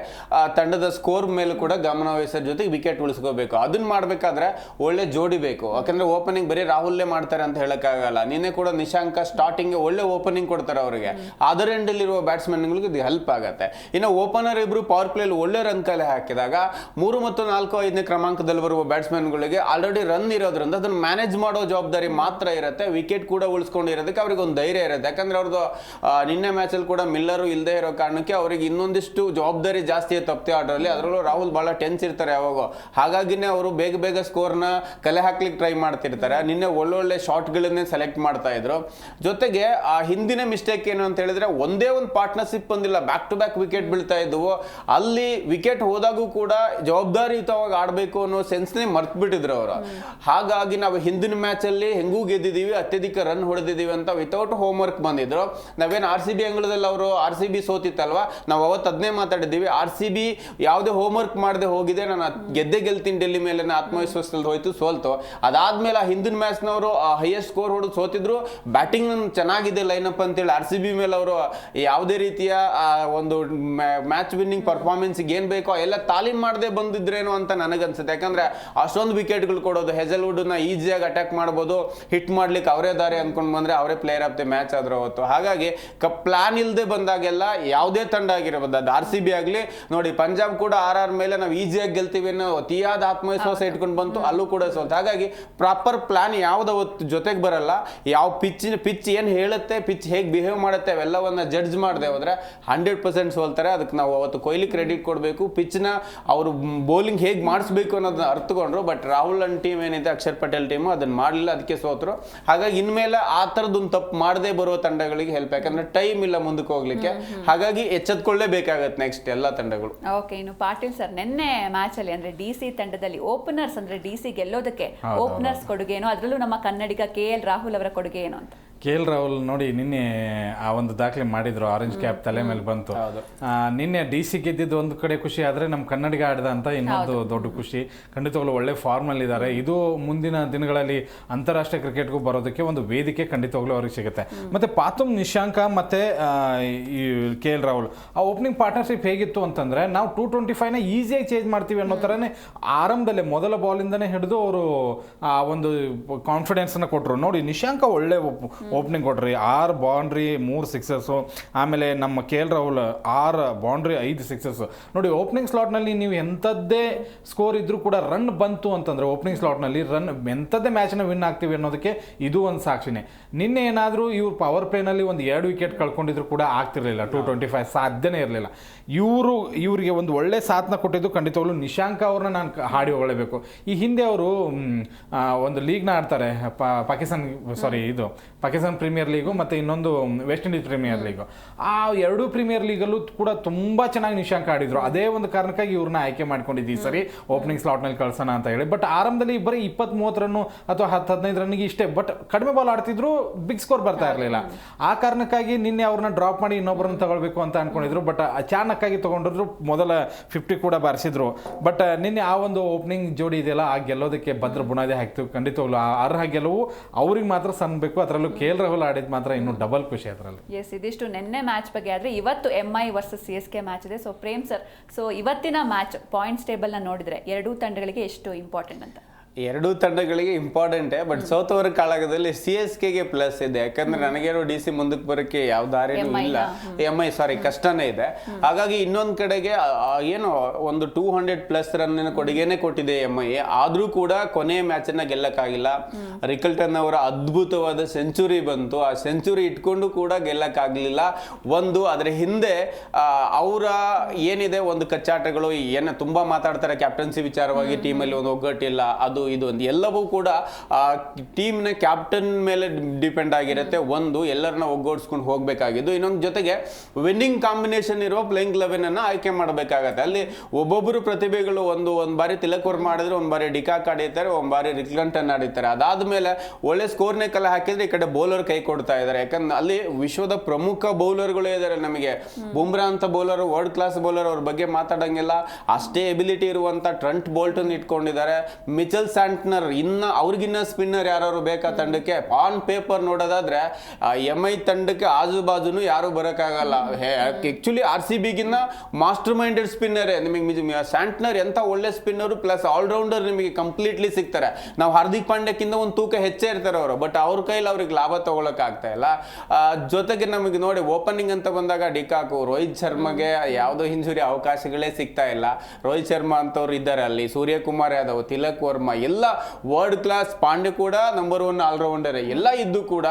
ತಂಡದ ಸ್ಕೋರ್ ಮೇಲೂ ಕೂಡ ಗಮನ ವಹಿಸೋ ಜೊತೆಗೆ ವಿಕೆಟ್ ಉಳಿಸ್ಕೋಬೇಕು. ಅದನ್ನ ಮಾಡಬೇಕಾದ್ರೆ ಒಳ್ಳೆ ಜೋಡಿ ಬೇಕು. ಯಾಕಂದ್ರೆ ಓಪನಿಂಗ್ ಬರೀ ರಾಹುಲ್ಲೇ ಮಾಡ್ತಾರೆ ಅಂತ ಹೇಳಕ್ಕಾಗಲ್ಲ. ನಿನ್ನೆ ಕೂಡ ನಿಶಾಂಕ ಸ್ಟಾರ್ಟಿಂಗ್ ಒಳ್ಳೆ ಓಪನಿಂಗ್ ಕೊಡ್ತಾರೆ ಅವರಿಗೆ. ಅದರ್ ಎಂಡ್ ಇರುವ ಬ್ಯಾಟ್ಸ್ಮನ್ಗಳಿಗೆ ಇದು ಹೆಲ್ಪ್ ಆಗುತ್ತೆ. ಇನ್ನು ಓಪನರ್ ಇಬ್ರು ಪವರ್ ಪ್ಲೇಲಿ ಒಳ್ಳೆ ರನ್ ಕಲೆ ಹಾಕಿದಾಗ 3 ಮತ್ತು 4, 5ನೇ ಕ್ರಮಾಂಕದಲ್ಲಿ ಬರುವ ಬ್ಯಾಟ್ಸ್ಮನ್ಗಳಿಗೆ ಆಲ್ರೆಡಿ ರನ್ ಇರೋದ್ರಿಂದ ಅದನ್ನ ಮ್ಯಾನೇಜ್ ಮಾಡೋ ಜವಾಬ್ದಾರಿ ಮಾತ್ರ ಇರುತ್ತೆ. ವಿಕೆಟ್ ಕೂಡ ಉಳಿಸ್ಕೊಂಡಿರೋದಕ್ಕೆ ಅವ್ರಿಗೆ ಒಂದು ಧೈರ್ಯ ಇರುತ್ತೆ. ಯಾಕಂದ್ರೆ ಅವ್ರದ್ದು ನಿನ್ನೆ ಮ್ಯಾಚಲ್ಲಿ ಕೂಡ ಮಿಲ್ಲರು ಇಲ್ಲದೆ ಇರೋ ಕಾರಣಕ್ಕೆ ಅವ್ರಿಗೆ ಇನ್ನೊಂದಿಷ್ಟು ಜವಾಬ್ದಾರಿ ಜಾಸ್ತಿ ತಪ್ಪೆ ಆರ್ಡ್ರಲ್ಲಿ. ಅದರಲ್ಲೂ ರಾಹುಲ್ ಬಹಳ ಟೆನ್ಸ್ ಇರ್ತಾರೆ ಯಾವಾಗ. ಹಾಗಾಗಿನೇ ಅವರು ಬೇಗ ಬೇಗ ಸ್ಕೋರ್ನ ಕಲೆ ಹಾಕ್ಲಿಕ್ಕೆ ಟ್ರೈ ಮಾಡ್ತಿರ್ತಾರೆ. ನಿನ್ನೆ ಒಳ್ಳೊಳ್ಳೆ ಶಾಟ್ಗಳನ್ನೇ ಸೆಲೆಕ್ಟ್ ಮಾಡ್ತಾ ಇದ್ರು. ಜೊತೆಗೆ ಆ ಹಿಂದಿನ ಮಿಸ್ಟೇಕ್ ಏನು ಅಂತ ಹೇಳಿದ್ರೆ ಒಂದೇ ಒಂದು ಪಾರ್ಟ್ನರ್ಶಿಪ್ ಬಂದಿಲ್ಲ, ಬ್ಯಾಕ್ ಟು ಬ್ಯಾಕ್ ವಿಕೆಟ್ ಬೀಳ್ತಾ ಇದ್ವು. ಅಲ್ಲಿ ವಿಕೆಟ್ ಹೋದಾಗೂ ಕೂಡ ಜವಾಬ್ದಾರಿಯುತವಾಗಿ ಆಡಬೇಕು ಅನ್ನೋ ಸೆನ್ಸ್ನೇ ಮರ್ತ್ ಬಿಟ್ಟಿದ್ರು ಅವರು. ಹಾಗಾಗಿ ನಾವು ಹಿಂದಿನ ಮ್ಯಾಚ್ ಅಲ್ಲಿ ಹೆಂಗೂ ಗೆದ್ದಿದ್ದೀವಿ, ಅತ್ಯಧಿಕ ರನ್ ಹೊಡೆದಿದ್ದೀವಿ ಅಂತ ವಿತೌಟ್ ಹೋಮ್ ವರ್ಕ್ ಬಂದಿದ್ರು. ನಾವೇನು RCB ಅಂಗಳದಲ್ಲಿ ಅವರು RCB ಸೋತಿತ್ತಲ್ವಾ, ನಾವು ಅವತ್ತು ಅದನ್ನೇ ಮಾತಾಡಿದ್ದೀವಿ. RCB ಯಾವುದೇ ಹೋಮ್ ವರ್ಕ್ ಮಾಡದೆ ಹೋಗಿದೆ, ನಾನು ಗೆದ್ದೆ ಗೆಲ್ತೀನಿ ಡೆಲ್ಲಿ ಮೇಲೆ ಆತ್ಮವಿಶ್ವಾಸದಲ್ಲಿ ಹೋಯ್ತು, ಸೋಲ್ತು. ಅದಾದ್ಮೇಲೆ ಆ ಹಿಂದಿನ ಮ್ಯಾಚ್ನವರು ಹೈಯೆಸ್ಟ್ ಸ್ಕೋರ್ ಹೊಡೆದು ಸೋತಿದ್ರು. ಬ್ಯಾಟಿಂಗ್ ಚೆನ್ನಾಗಿದೆ ಲೈನಪ್ ಅಂತೇಳಿ RCB ಮೇಲೆ ಅವರು ಯಾವುದೇ ರೀತಿಯ ಒಂದು ಮ್ಯಾಚ್ ವಿನ್ನಿಂಗ್ ಪರ್ಫಾರ್ಮೆನ್ಸ್ಗೆ ಏನ್ ಬೇಕೋ ಎಲ್ಲ ತಾಲೀಮ್ ಮಾಡದೆ ಬಂದಿದ್ರೇನೋ ಅಂತ ನನಗನ್ಸುತ್ತೆ. ಯಾಕಂದ್ರೆ ಅಷ್ಟೊಂದು ವಿಕೆಟ್ಗಳು ಕೊಡೋದು, ಹೆಜಲ್ವುಡ್ನ ಈಸಿಯಾಗಿ ಅಟ್ಯಾಕ್ ಮಾಡ್ಬೋದು, ಹಿಟ್ ಮಾಡ್ಲಿಕ್ಕೆ ಅವರೇ ದಾರಿ ಅನ್ಕೊಂಡ್ ಬಂದ್ರೆ ಅವರೇ ಪ್ಲೇಯರ್ ಆಫ್ ದ ಮ್ಯಾಚ್ ಆದ್ರೂ ಅವತ್ತು. ಹಾಗಾಗಿ ಪ್ಲಾನ್ ಇಲ್ಲದೆ ಬಂದಾಗೆಲ್ಲ ಯಾವುದೇ ತಂಡ ಆಗಿರಬಹುದು, ಅದು RCB ಆಗಲಿ ನೋಡಿ, ಪಂಜಾಬ್ ಕೂಡ RR ಮೇಲೆ ನಾವು ಈಸಿಯಾಗಿ ಗೆಲ್ತೀವಿ ಅನ್ನೋ ಅತಿಯಾದ ಆತ್ಮವಿಶ್ವಾಸ ಇಟ್ಕೊಂಡು ಬಂತು, ಅಲ್ಲೂ ಕೂಡ ಸೋಲ್ತು. ಹಾಗಾಗಿ ಪ್ರಾಪರ್ ಪ್ಲಾನ್ ಯಾವ್ದವತ್ತು ಜೊತೆಗೆ ಬರಲ್ಲ. ಯಾವ ಪಿಚ್ ಏನ್ ಹೇಳುತ್ತೆ, ಪಿಚ್ ಹೇಗೆ ಬಿಹೇವ್ ಮಾಡುತ್ತೆ ಅವೆಲ್ಲವನ್ನ ಜಡ್ಜ್ ಮಾಡದೆ ಹೋದ್ರೆ 100% ಸೋಲ್ತಾರೆ. ಅದಕ್ಕೆ ನಾವು ಅವತ್ತು ಕೊಹ್ಲಿ ಕ್ರೆಡಿಟ್ ಕೊಡಬೇಕು. ಪಿಚ್ನ ಅವರು ಬೌಲಿಂಗ್ ಹೇಗೆ ಮಾಡಿಸ್ಬೇಕು ಅನ್ನೋದನ್ನ ಅರ್ಥಕೊಂಡ್ರು. ಬಟ್ ರಾಹುಲ್ ಅಂಡ್ ಟೀಮ್ ಏನಿದೆ, ಅಕ್ಷರ್ ಪಟೇಲ್ ಟೀಮು ಅದನ್ನ ಮಾಡಲಿಲ್ಲ, ಅದಕ್ಕೆ ಸೋತರು. ಹಾಗಾಗಿ ಇನ್ಮೇಲೆ ಆ ಥರದೊಂದು ತಪ್ಪು ಮಾಡದೆ ಬರೋ ತಂಡಗಳಿಗೆ ಹೆಲ್ಪ್, ಯಾಕಂದ್ರೆ ಟೈಮ್ ಇಲ್ಲ ಮುಂದಕ್ಕೆ ಹೋಗ್ಲಿಕ್ಕೆ. ಹಾಗಾಗಿ ಎಚ್ಚೆತ್ಕೊಳ್ಳೇಬೇಕಾಗತ್ತೆ ನೆಕ್ಸ್ಟ್ ಎಲ್ಲ ತಂಡಗಳು. ಓಕೆ, ಇನ್ನು ಪಾಟೀಲ್ ಸರ್, ನಿನ್ನೆ ಮ್ಯಾಚ್ ಅಲ್ಲಿ ಅಂದ್ರೆ DC ತಂಡದಲ್ಲಿ ಓಪನರ್ಸ್ ಅಂದ್ರೆ DC ಗೆಲ್ಲೋದಕ್ಕೆ ಓಪನರ್ಸ್ ಕೊಡುಗೆ ಏನು, ಅದರಲ್ಲೂ ನಮ್ಮ ಕನ್ನಡಿಗ KL ರಾಹುಲ್ ಅವರ ಕೊಡುಗೆ ಏನು ಅಂತ? KL ರಾಹುಲ್ ನೋಡಿ ನಿನ್ನೆ ಆ ಒಂದು ದಾಖಲೆ ಮಾಡಿದ್ರು, ಆರೆಂಜ್ ಕ್ಯಾಪ್ ತಲೆ ಮೇಲೆ ಬಂತು. ನಿನ್ನೆ DC ಗೆದ್ದಿದ್ದು ಒಂದು ಕಡೆ ಖುಷಿ, ಆದ್ರೆ ನಮ್ಮ ಕನ್ನಡಿಗ ಆಡಿದ ಅಂತ ಇನ್ನೊಂದು ದೊಡ್ಡ ಖುಷಿ. ಖಂಡಿತವಾಗ್ಲೂ ಒಳ್ಳೆ ಫಾರ್ಮ್ ಅಲ್ಲಿ ಇದ್ದಾರೆ. ಇದು ಮುಂದಿನ ದಿನಗಳಲ್ಲಿ ಅಂತಾರಾಷ್ಟ್ರೀಯ ಕ್ರಿಕೆಟ್ಗೂ ಬರೋದಕ್ಕೆ ಒಂದು ವೇದಿಕೆ ಖಂಡಿತವಾಗ್ಲೂ ಅವ್ರಿಗೆ ಸಿಗುತ್ತೆ. ಮತ್ತೆ ಪಾತುಮ್ ನಿಶಾಂಕ ಮತ್ತೆ ಈ KL ರಾಹುಲ್ ಆ ಓಪನಿಂಗ್ ಪಾರ್ಟ್ನರ್ಶಿಪ್ ಹೇಗಿತ್ತು ಅಂತಂದ್ರೆ, ನಾವು 225ನ ಈಸಿಯಾಗಿ ಚೇಂಜ್ ಮಾಡ್ತೀವಿ ಅನ್ನೋ ಥರನೇ ಆರಂಭದಲ್ಲೇ ಮೊದಲ ಬಾಲಿಂದನೇ ಹಿಡಿದು ಅವರು ಆ ಒಂದು ಕಾನ್ಫಿಡೆನ್ಸ್ ಅನ್ನ ಕೊಟ್ಟರು. ನೋಡಿ, ನಿಶಾಂಕ ಒಳ್ಳೆ ಓಪನಿಂಗ್ ಕೊಟ್ರಿ, 6 ಬೌಂಡ್ರಿ 3 ಸಿಕ್ಸಸ್ಸು. ಆಮೇಲೆ ನಮ್ಮ KL ರಾಹುಲ್ 6 ಬೌಂಡ್ರಿ 5 ಸಿಕ್ಸಸ್ಸು. ನೋಡಿ, ಓಪನಿಂಗ್ ಸ್ಲಾಟ್ನಲ್ಲಿ ನೀವು ಎಂಥದ್ದೇ ಸ್ಕೋರ್ ಇದ್ರೂ ಕೂಡ ರನ್ ಬಂತು ಅಂತಂದ್ರೆ ಓಪನಿಂಗ್ ಸ್ಲಾಟ್ನಲ್ಲಿ ರನ್ ಎಂಥದ್ದೇ ಮ್ಯಾಚ್ನ ವಿನ್ ಆಗ್ತೀವಿ ಅನ್ನೋದಕ್ಕೆ ಇದು ಒಂದು ಸಾಕ್ಷಿನೇ. ನಿನ್ನೆ ಏನಾದರೂ ಇವ್ರು ಪವರ್ ಪ್ಲೇನಲ್ಲಿ ಒಂದು 2 ವಿಕೆಟ್ ಕಳ್ಕೊಂಡಿದ್ರು ಕೂಡ ಆಗ್ತಿರ್ಲಿಲ್ಲ, 225 ಸಾಧ್ಯನೇ ಇರಲಿಲ್ಲ. ಇವರಿಗೆ ಒಂದು ಒಳ್ಳೆ ಸಾಥ್ನ ಕೊಟ್ಟಿದ್ದು ಖಂಡಿತವಾಗ್ಲೂ ನಿಶಾಂಕ ಅವ್ರನ್ನ ನಾನು ಹಾಡಿ ಹೊಗಳಬೇಕು. ಈ ಹಿಂದೆ ಅವರು ಒಂದು ಲೀಗ್ನ ಆಡ್ತಾರೆ, ಪಾಕಿಸ್ತಾನ್ ಪ್ರೀಮಿಯರ್ ಲೀಗು ಮತ್ತು ಇನ್ನೊಂದು ವೆಸ್ಟ್ ಇಂಡೀಸ್ ಪ್ರೀಮಿಯರ್ ಲೀಗು. ಆ 2 ಪ್ರೀಮಿಯರ್ ಲೀಗಲ್ಲೂ ಕೂಡ ತುಂಬ ಚೆನ್ನಾಗಿ ನಿಶಾಂಕ ಆಡಿದ್ರು. ಅದೇ ಒಂದು ಕಾರಣಕ್ಕಾಗಿ ಇವ್ರನ್ನ ಆಯ್ಕೆ ಮಾಡ್ಕೊಂಡಿದ್ದು ಈ ಸರಿ ಓಪನಿಂಗ್ ಸ್ಲಾಟ್ನಲ್ಲಿ ಕಳ್ಸೋಣ ಅಂತ ಹೇಳಿ. ಬಟ್ ಆರಂಭದಲ್ಲಿ ಬರೀ 20-30 ರನ್ನು ಅಥವಾ 10-15 ರನ್ನಿಗೆ ಇಷ್ಟೇ, ಬಟ್ ಕಡಿಮೆ ಬಾಲ್ ಆಡ್ತಿದ್ರು, ಬಿಗ್ ಸ್ಕೋರ್ ಬರ್ತಾ ಇರಲಿಲ್ಲ. ಆ ಕಾರಣಕ್ಕಾಗಿ ನಿನ್ನೆ ಅವ್ರನ್ನ ಡ್ರಾಪ್ ಮಾಡಿ ಇನ್ನೊಬ್ಬರನ್ನ ತಗೊಳ್ಬೇಕು ಅಂತ ಅನ್ಕೊಂಡಿದ್ರು. ಬಟ್ ಅಚಾನಕ್ಕಾಗಿ ತಗೊಂಡಿದ್ರು, ಮೊದಲ 50 ಕೂಡ ಬಾರಿಸಿದ್ರು. ಬಟ್ ನಿನ್ನೆ ಆ ಒಂದು ಓಪನಿಂಗ್ ಜೋಡಿ ಇದೆಯಲ್ಲ, ಆ ಗೆಲ್ಲೋದಕ್ಕೆ ಭದ್ರ ಬುನಾದಿ ಹಾಕ್ತಿವಿ. ಖಂಡಿತವಾಗ್ಲು ಅರ್ಹ ಗೆಲುವು ಅವ್ರಿಗೆ ಮಾತ್ರ ಸನ್ಬೇಕು. ಅದರಲ್ಲೂ KL ರಾಹುಲ್ ಆಡಿದ್ ಮಾತ್ರ ಇನ್ನೂ ಡಬಲ್ ಖುಷಿ ಅದರಲ್ಲಿ. ಎಸ್, ಇದಿಷ್ಟು ನಿನ್ನೆ ಮ್ಯಾಚ್ ಬಗ್ಗೆ. ಆದ್ರೆ ಇವತ್ತು MI ವರ್ಸಸ್ CSK ಮ್ಯಾಚ್ ಇದೆ. ಸೊ ಪ್ರೇಮ್ ಸರ್, ಸೊ ಇವತ್ತಿನ ಮ್ಯಾಚ್ ಪಾಯಿಂಟ್ಸ್ ಟೇಬಲ್ ನ ನೋಡಿದ್ರೆ ಎರಡೂ ತಂಡಗಳಿಗೆ ಎಷ್ಟು ಇಂಪಾರ್ಟೆಂಟ್ ಅಂತ? ಎರಡೂ ತಂಡಗಳಿಗೆ ಇಂಪಾರ್ಟೆಂಟೇ, ಬಟ್ ಸೋತವರ ಕಾಳಗದಲ್ಲಿ CSKಗೆ ಪ್ಲಸ್ ಇದೆ. ಯಾಕಂದ್ರೆ ನನಗೇನು DC ಮುಂದಕ್ಕೆ ಬರೋಕ್ಕೆ ಯಾವ ದಾರಿನೂ ಇಲ್ಲ, MI ಕಷ್ಟನೇ ಇದೆ. ಹಾಗಾಗಿ ಇನ್ನೊಂದು ಕಡೆಗೆ ಏನು ಒಂದು 200+ ರನ್ನಿನ ಕೊಡುಗೆನೆ ಕೊಟ್ಟಿದೆ MI. ಆದ್ರೂ ಕೂಡ ಕೊನೆಯ ಮ್ಯಾಚನ್ನ ಗೆಲ್ಲಕ್ಕಾಗಿಲ್ಲ. ರಿಕಲ್ಟನ್ ಅವರ ಅದ್ಭುತವಾದ ಸೆಂಚುರಿ ಬಂತು, ಆ ಸೆಂಚುರಿ ಇಟ್ಕೊಂಡು ಕೂಡ ಗೆಲ್ಲಕ್ಕಾಗ್ಲಿಲ್ಲ. ಅದರ ಹಿಂದೆ ಅವರ ಏನಿದೆ ಒಂದು ಕಚ್ಚಾಟಗಳು, ಏನ ತುಂಬಾ ಮಾತಾಡ್ತಾರೆ ಕ್ಯಾಪ್ಟನ್ಸಿ ವಿಚಾರವಾಗಿ, ಟೀಮಲ್ಲಿ ಒಂದು ಒಗ್ಗಟ್ಟಿಲ್ಲ, ಅದು ಇದು ಒಂದು ಎಲ್ಲವೂ ಕೂಡ ಟೀಮ್ನ ಕ್ಯಾಪ್ಟನ್ ಮೇಲೆ ಡಿಪೆಂಡ್ ಆಗಿರುತ್ತೆ. ಎಲ್ಲರನ್ನ ಒಗ್ಗೂಡಿಸ್ಕೊಂಡು ಹೋಗ್ಬೇಕಾಗಿದ್ದು. ಇನ್ನೊಂದು ಜೊತೆಗೆ ವಿನ್ನಿಂಗ್ ಕಾಂಬಿನೇಷನ್ ಇರುವ ಪ್ಲೇಯಿಂಗ್ 11 ಅನ್ನ ಆಯ್ಕೆ ಮಾಡಬೇಕಾಗತ್ತೆ. ಅಲ್ಲಿ ಒಬ್ಬೊಬ್ಬರು ಪ್ರತಿಭೆಗಳು ಒಂದು ಬಾರಿ ತಿಲಕ್ ವರ್ಮಾ ಮಾಡಿದ್ರೆ, ಒಂದು ಬಾರಿ ಡಿಕಾಕ್ ಆಡಿರ್ತಾರೆ, ಒಂದು ಬಾರಿ ರಿಕ್ಲಂಟನ್ ಆಡಿರ್ತಾರೆ. ಅದಾದ್ಮೇಲೆ ಒಳ್ಳೆ ಸ್ಕೋರ್ನೇ ಕಲೆ ಹಾಕಿದ್ರೆ ಈ ಕಡೆ ಬೌಲರ್ ಕೈ ಕೊಡ್ತಾ ಇದ್ದಾರೆ. ಯಾಕಂದ್ರೆ ಅಲ್ಲಿ ವಿಶ್ವದ ಪ್ರಮುಖ ಬೌಲರ್ಗಳೇ ಇದ್ದಾರೆ. ನಮಗೆ ಬುಮ್ರಾ ಅಂತ ಬೌಲರ್, ವರ್ಲ್ಡ್ ಕ್ಲಾಸ್ ಬೌಲರ್, ಅವ್ರ ಬಗ್ಗೆ ಮಾತಾಡಂಗಿಲ್ಲ. ಅಷ್ಟೇ ಎಬಿಲಿಟಿ ಇರುವಂತ ಟ್ರೆಂಟ್ ಬೋಲ್ಟನ್ ಇಟ್ಕೊಂಡಿದ್ದಾರೆ. ಮಿಚೆಲ್ ಸ್ಯಾಂಟ್ನರ್, ಅವ್ರಿಗಿನ್ನ ಸ್ಪಿನ್ನರ್ ಯಾರು ಬೇಕಾ ತಂಡಕ್ಕೆ? ಆನ್ ಪೇಪರ್ ನೋಡೋದಾದ್ರೆ MI ತಂಡಕ್ಕೆ ಆಜು ಬಾಜುನು ಯಾರು ಬರೋಕ್ಕಾಗಲ್ಲ. ಆಕ್ಚುಲಿ RCB ಗಿನ್ನ ಮಾಸ್ಟರ್ ಮೈಂಡೆಡ್ ಸ್ಪಿನ್ನರೇ ನಿಮಗೆ ಸ್ಯಾಂಟ್ನರ್. ಎಂತ ಒಳ್ಳೆ ಸ್ಪಿನ್ನರು ಪ್ಲಸ್ ಆಲ್ರೌಂಡರ್ ನಿಮಗೆ ಕಂಪ್ಲೀಟ್ಲಿ ಸಿಗ್ತಾರೆ. ನಾವು ಹಾರ್ದಿಕ್ ಪಾಂಡ್ಯಕ್ಕಿಂತ ಒಂದು ತೂಕ ಹೆಚ್ಚೇ ಇರ್ತಾರೆ ಅವರು, ಬಟ್ ಅವ್ರ ಕೈಲಿ ಅವ್ರಿಗೆ ಲಾಭ ತಗೊಳಕ್ ಆಗ್ತಾ ಇಲ್ಲ. ಜೊತೆಗೆ ನಮಗೆ ನೋಡಿ ಓಪನಿಂಗ್ ಅಂತ ಬಂದಾಗ ಡಿಕಾಕು, ರೋಹಿತ್ ಶರ್ಮಗೆ ಯಾವುದೋ ಇಂಜುರಿ ಅವಕಾಶಗಳೇ ಸಿಗ್ತಾ ಇಲ್ಲ. ರೋಹಿತ್ ಶರ್ಮಾ ಅಂತವ್ರು ಇದ್ದಾರೆ ಅಲ್ಲಿ, ಸೂರ್ಯಕುಮಾರ್ ಯಾದವ್, ತಿಲಕ್ ವರ್ಮಾ ಎಲ್ಲ ವರ್ಲ್ಡ್ ಕ್ಲಾಸ್. ಪಾಂಡೆ ಕೂಡ ನಂಬರ್ 1 ಆಲ್ರೌಂಡರ್. ಎಲ್ಲ ಇದ್ದು ಕೂಡ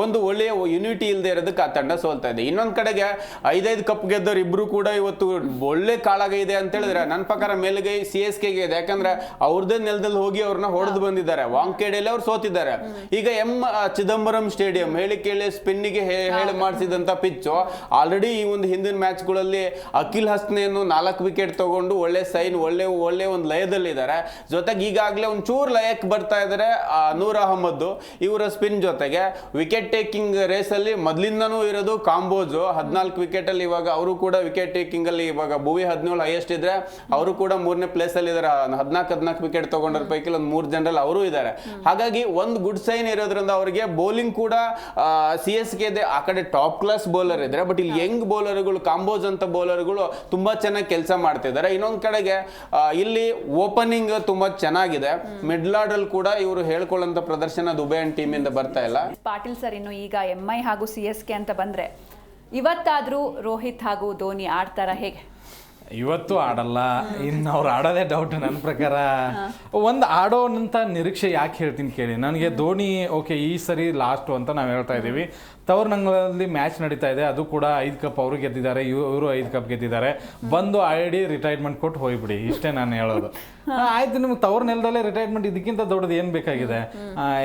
ಒಂದು ಒಳ್ಳೆಯ ಯೂನಿಟಿ ಇಲ್ಲದೆ ಇರೋದಕ್ಕೆ ಆ ತಂಡ ಸೋಲ್ತಾ ಇದೆ. ಇನ್ನೊಂದ್ ಕಡೆಗೆ 5 ಕಪ್ ಗೆದ್ದವ್ರು ಇಬ್ರು ಕೂಡ ಇವತ್ತು ಒಳ್ಳೆ ಕಾಳಗ ಇದೆ ಅಂತ ಹೇಳಿದ್ರೆ ನನ್ನ ಪ್ರಕಾರ ಮೇಲುಗೈ CSK ಗೆ ಇದೆ. ಯಾಕಂದ್ರೆ ಅವ್ರದ್ದೇ ನೆಲದಲ್ಲಿ ಹೋಗಿ ಅವ್ರನ್ನ ಹೊಡೆದು ಬಂದಿದ್ದಾರೆ. ವಾಂಖೇಡೆಯಲ್ಲಿ ಅವ್ರು ಸೋತಿದ್ದಾರೆ. ಈಗ ಚಿದಂಬರಂ ಸ್ಟೇಡಿಯಂ ಹೇಳಿ ಕೇಳಿ ಸ್ಪಿನ್ನಿಗೆ ಹೇಳಿ ಮಾಡಿಸಿದಂತ ಪಿಚ್ಚು ಆಲ್ರೆಡಿ ಈ ಒಂದು ಹಿಂದಿನ ಮ್ಯಾಚ್ಗಳಲ್ಲಿ ಅಖಿಲ್ ಹಸ್ನೇನು 4 ವಿಕೆಟ್ ತಗೊಂಡು ಒಳ್ಳೆ ಸೈನ್, ಒಳ್ಳೆ ಒಂದು ಲಯದಲ್ಲಿದ್ದಾರೆ. ಜೊತೆಗೆ ಈಗಾಗಲೇ ಒಂದು ಚೂರು ಲಯಕ್ಕೆ ಬರ್ತಾ ಇದ್ದಾರೆ ನೂರ್ ಅಹಮದ್. ಇವರ ಸ್ಪಿನ್ ಜೊತೆಗೆ ವಿಕೆಟ್ ಟೇಕಿಂಗ್ ರೇಸ್ ಅಲ್ಲಿ ಮೊದಲಿಂದನೂ ಇರೋದು ಕಾಂಬೋಜು 14 ವಿಕೆಟ್ ಅಲ್ಲಿ. ಇವಾಗ ಅವರು ಕೂಡ ವಿಕೆಟ್ ಟೇಕಿಂಗ್ ಅಲ್ಲಿ ಇವಾಗ ಭುವಿ 17 ಹೈಯೆಸ್ಟ್ ಇದ್ರೆ ಅವರು ಕೂಡ 3ನೇ ಪ್ಲೇಸ್ ಅಲ್ಲಿ ಇದ್ದಾರೆ. 14 ವಿಕೆಟ್ ತಗೊಂಡ್ರ ಪೈಕಿ ಒಂದು 3 ಜನರಲ್ಲಿ ಅವರು ಇದ್ದಾರೆ. ಹಾಗಾಗಿ ಒಂದು ಗುಡ್ ಸೈನ್ ಇರೋದ್ರಿಂದ ಅವರಿಗೆ ಬೌಲಿಂಗ್ ಕೂಡ CSK ಇದೆ. ಆ ಕಡೆ ಟಾಪ್ ಕ್ಲಾಸ್ ಬೌಲರ್ ಇದ್ರೆ, ಬಟ್ ಇಲ್ಲಿ ಯಂಗ್ ಬೌಲರ್ಗಳು, ಕಾಂಬೋಜ್ ಅಂತ ಬೌಲರ್ಗಳು ತುಂಬಾ ಚೆನ್ನಾಗಿ ಕೆಲಸ ಮಾಡ್ತಿದ್ದಾರೆ. ಇನ್ನೊಂದ್ ಕಡೆಗೆ ಇಲ್ಲಿ ಓಪನಿಂಗ್ ತುಂಬಾ ಚೆನ್ನಾಗಿದೆ. ಮಿಡ್ಲ್ ಆರ್ಡರ್ ಕೂಡ ಇವರು ಹೇಳ್ಕೊಳ್ಳೋಂತ ಪ್ರದರ್ಶನ ದುಬೈನ್ ಟೀಮ್ ಇಂದ ಬರ್ತಾ ಇಲ್ಲ. ಪಾಟೀಲ್ ಸರ್, ಇನ್ನು ಈಗ MI ಹಾಗೂ CSK ಅಂತ ಬಂದ್ರೆ ಇವತ್ತಾದ್ರೂ ರೋಹಿತ್ ಹಾಗೂ ಧೋನಿ ಆಡ್ತಾರ ಹೇಗೆ? ಇವತ್ತು ಆಡಲ್ಲ. ಇನ್ನು ಅವ್ರು ಆಡೋದೇ ಡೌಟ್ ನನ್ನ ಪ್ರಕಾರ. ಒಂದು ಆಡೋನಂತ ನಿರೀಕ್ಷೆ ಯಾಕೆ ಹೇಳ್ತೀನಿ ಕೇಳಿ. ನನಗೆ ಧೋನಿ ಓಕೆ ಈ ಸರಿ ಲಾಸ್ಟು ಅಂತ ನಾವು ಹೇಳ್ತಾ ಇದ್ದೀವಿ. ತವರ್ನಂಗಲಲ್ಲಿ ಮ್ಯಾಚ್ ನಡೀತಾ ಇದೆ, ಅದು ಕೂಡ 5 ಕಪ್ ಅವರು ಗೆದ್ದಿದ್ದಾರೆ, ಇವರು 5 ಕಪ್ ಗೆದ್ದಿದ್ದಾರೆ. ಬಂದು ಆಡಿ ರಿಟೈರ್ಮೆಂಟ್ ಕೊಟ್ಟು ಹೋಗ್ಬಿಡಿ, ಇಷ್ಟೇ ನಾನು ಹೇಳೋದು. ಆಯ್ತು, ನಿಮ್ಗೆ ತವ್ರ ನೆಲದಲ್ಲೇ ರಿಟೈರ್ಮೆಂಟ್, ಇದಕ್ಕಿಂತ ದೊಡ್ಡದು ಏನು ಬೇಕಾಗಿದೆ?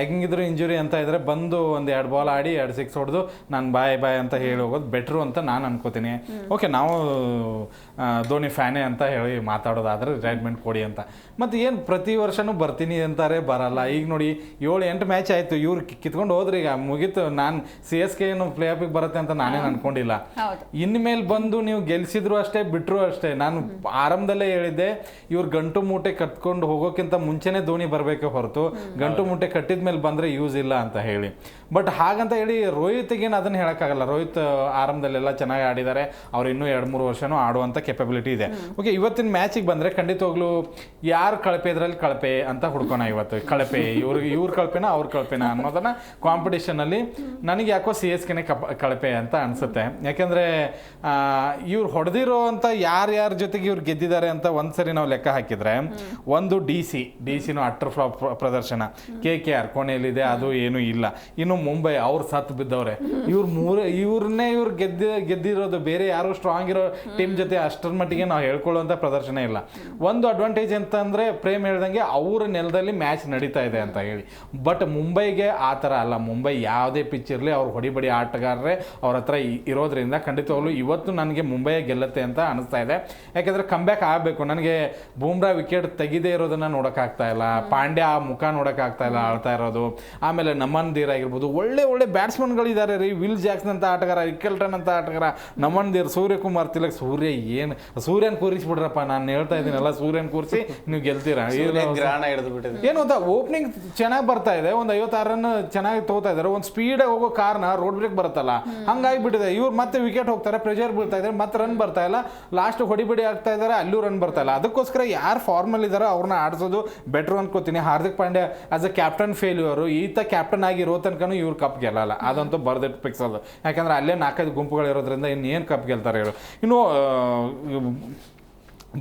ಹೆಂಗಿದ್ರು ಇಂಜುರಿ ಅಂತ ಇದ್ರೆ ಬಂದು ಒಂದು 2 ಬಾಲ್ ಆಡಿ 2 6 ಹೊಡೆದು ನಾನು ಬಾಯ್ ಅಂತ ಹೇಳಿ ಹೋಗೋದು ಬೆಟ್ರು ಅಂತ ನಾನು ಅನ್ಕೋತೀನಿ. ಓಕೆ, ನಾವು ಧೋನಿ ಫ್ಯಾನೇ ಅಂತ ಹೇಳಿ ಮಾತಾಡೋದಾದ್ರೆ ರಿಟೈರ್ಮೆಂಟ್ ಕೊಡಿ ಅಂತ. ಮತ್ತು ಏನು ಪ್ರತಿ ವರ್ಷನೂ ಬರ್ತೀನಿ ಅಂತಾರೆ, ಬರಲ್ಲ. ಈಗ ನೋಡಿ 7-8 ಮ್ಯಾಚ್ ಆಯಿತು, ಇವ್ರು ಕಿತ್ಕೊಂಡು ಹೋದ್ರಿ, ಈಗ ಮುಗೀತು. ನಾನು CSK ಏನು ಪ್ಲೇ ಆಫಿಗೆ ಬರುತ್ತೆ ಅಂತ ನಾನೇನು ಅನ್ಕೊಂಡಿಲ್ಲ. ಇನ್ಮೇಲೆ ಬಂದು ನೀವು ಗೆಲ್ಸಿದ್ರು ಅಷ್ಟೇ, ಬಿಟ್ರು ಅಷ್ಟೇ. ನಾನು ಆರಂಭದಲ್ಲೇ ಹೇಳಿದ್ದೆ, ಇವ್ರು ಗಂಟು ಮೂಟೆ ಕಟ್ಕೊಂಡು ಹೋಗೋಕ್ಕಿಂತ ಮುಂಚೆನೇ ಧೋನಿ ಬರಬೇಕೆ ಹೊರತು ಗಂಟು ಮೂಟೆ ಕಟ್ಟಿದ ಮೇಲೆ ಬಂದರೆ ಯೂಸ್ ಇಲ್ಲ ಅಂತ ಹೇಳಿ. ಬಟ್ ಹಾಗಂತ ಹೇಳಿ ರೋಹಿತ್ಗೇನು ಅದನ್ನು ಹೇಳೋಕ್ಕಾಗಲ್ಲ. ರೋಹಿತ್ ಆರಂಭದಲ್ಲೆಲ್ಲ ಚೆನ್ನಾಗಿ ಆಡಿದ್ದಾರೆ, ಅವ್ರು ಇನ್ನೂ 2-3 ವರ್ಷನೂ ಆಡುವಂಥ ಕೆಪಬಿಲಿಟಿ ಇದೆ. ಓಕೆ, ಇವತ್ತಿನ ಮ್ಯಾಚಿಗೆ ಬಂದರೆ ಖಂಡಿತವಾಗ್ಲೂ ಯಾರು ಕಳಪೆ ಇದ್ರಲ್ಲಿ ಕಳಪೆ ಅಂತ ಹುಡ್ಕೋಣ. ಇವತ್ತು ಕಳಪೆ ಇವ್ರ ಕಳಪೆನಾ ಅವ್ರ ಕಳಪೆನಾ ಅನ್ನೋದನ್ನ ಕಾಂಪಿಟೇಷನಲ್ಲಿ ನನಗೆ ಯಾಕೋ CSKನೇ ಕಳಪೆ ಅಂತ ಅನಿಸುತ್ತೆ. ಯಾಕೆಂದರೆ ಇವ್ರು ಹೊಡೆದಿರೋ ಅಂತ ಯಾರ್ಯಾರ ಜೊತೆಗೆ ಇವ್ರು ಗೆದ್ದಿದ್ದಾರೆ ಅಂತ ಒಂದ್ಸರಿ ನಾವು ಲೆಕ್ಕ ಹಾಕಿದ್ರೆ, ಒಂದು ಡಿಸಿನೂ ಅಟ್ರ್ ಫ್ಲಾಪ್ ಪ್ರದರ್ಶನ, KKR ಕೊನೆಯಲ್ಲಿದೆ, ಅದು ಏನೂ ಇಲ್ಲ. ಇನ್ನು ಮುಂಬೈ ಅವ್ರು ಸತ್ತು ಬಿದ್ದವ್ರೆ. ಇವ್ರನ್ನೇ ಗೆದ್ದಿರೋದು. ಬೇರೆ ಯಾರು ಸ್ಟ್ರಾಂಗ್ ಇರೋ ಟೀಮ್ ಜೊತೆ ಅಷ್ಟರ ಮಟ್ಟಿಗೆ ನಾವು ಹೇಳ್ಕೊಳ್ಳುವಂಥ ಪ್ರದರ್ಶನ ಇಲ್ಲ. ಒಂದು ಅಡ್ವಾಂಟೇಜ್ ಅಂತಂದರೆ ಪ್ರೇಮ್ ಹೇಳ್ದಂಗೆ ಅವ್ರ ನೆಲದಲ್ಲಿ ಮ್ಯಾಚ್ ನಡೀತಾ ಇದೆ ಅಂತ ಹೇಳಿ. ಬಟ್ ಮುಂಬೈಗೆ ಆ ಥರ ಅಲ್ಲ. ಮುಂಬೈ ಯಾವುದೇ ಪಿಚ್ ಇರಲಿ ಅವ್ರು ಹೊಡಿಬಡಿ ಆಟಗಾರರೇ ಅವ್ರ ಹತ್ರ ಇರೋದ್ರಿಂದ ಖಂಡಿತವಾಗ್ಲೂ ಇವತ್ತು ನನಗೆ ಮುಂಬೈ ಗೆಲ್ಲುತ್ತೆ ಅಂತ ಅನಿಸ್ತಾ ಇದೆ. ಯಾಕೆಂದರೆ ಕಂಬ್ಯಾಕ್ ಆಗಬೇಕು. ನನಗೆ ಬೂಮ್ರಾ ವಿಕೆಟ್ ತೆಗಿದೇ ಇರೋದನ್ನು ನೋಡೋಕ್ಕಾಗ್ತಾ ಇಲ್ಲ, ಪಾಂಡ್ಯ ಆ ಮುಖ ನೋಡೋಕ್ಕಾಗ್ತಾ ಇಲ್ಲ ಆಳ್ತಾ ಇರೋದು. ಆಮೇಲೆ ನಮನ್ ದೀರ್ ಆಗಿರ್ಬೋದು, ಒಳ್ಳೆ ಬ್ಯಾಟ್ಸ್ಮನ್ಗಳಿದ್ದಾರೆ ರೀ. ವಿಲ್ ಜಾಕ್ಸನ್ ಅಂತ ಆಟಗಾರ, ರಿಕೆಲ್ಟನ್ ಅಂತ ಆಟಗಾರ, ನಮನ್ ದೀರ್, ಸೂರ್ಯಕುಮಾರ್, ತಿಲಕ್. ಸೂರ್ಯನ್ ಕೂರಿಸ್ಬಿಡ್ರಪ್ಪ, ನಾನು ಹೇಳ್ತಾ ಇದ್ದೀನಲ್ಲ, ಸೂರ್ಯನ್ ಕೂರಿಸಿ ನೀವು ಗೆಲ್ತೀರಾ. ಏನು ಅಂತ ಓಪನಿಂಗ್ ಚೆನ್ನಾಗಿ ಬರ್ತಾ ಇದೆ, ಒಂದು 56 ರನ್ ಚೆನ್ನಾಗಿ ತಗೋತಾ ಇದ್ದಾರೆ. ಒಂದು ಸ್ಪೀಡ್ ಹೋಗೋ ಕಾರಣ ರೋಡ್ ಬ್ರೇಕ್ ಬರುತ್ತಲ್ಲ, ಹಂಗಾಗಿಬಿಟ್ಟಿದೆ. ಇವ್ರು ಮತ್ತೆ ವಿಕೆಟ್ ಹೋಗ್ತಾರೆ, ಪ್ರೆಷರ್ ಬೀಳ್ತಾ ಇದ್ದಾರೆ, ಮತ್ತೆ ರನ್ ಬರ್ತಾ ಇಲ್ಲ. ಲಾಸ್ಟ್ ಹೊಡಿಬಿಡಿ ಆಗ್ತಾ ಇದ್ದಾರೆ, ಅಲ್ಲೂ ರನ್ ಬರ್ತಾ ಇಲ್ಲ. ಅದಕ್ಕೋಸ್ಕರ ಯಾರು ಫಾರ್ಮಲ್ ಇದ್ದಾರೋ ಅವ್ರನ್ನ ಆಡಿಸೋದು ಬೆಟ್ರು ಅನ್ಕೋತೀನಿ. Hardik Pandya as a captain failure. ಈತ ಕ್ಯಾಪ್ಟನ್ ಆಗಿರೋ ತನಕನೂ ಇವ್ರು ಕಪ್ ಗೆಲ್ಲಲ್ಲ, ಅದಂತೂ ಬರ್ದಿಟ್ಟು ಫಿಕ್ಸ್ ಅದು. ಯಾಕಂದ್ರೆ ಅಲ್ಲೇ 4-5 ಗುಂಪುಗಳಿರೋದ್ರಿಂದ ಇನ್ನೇನು ಕಪ್ ಗೆಲ್ತಾರೆ ಇವರು. ಇನ್ನು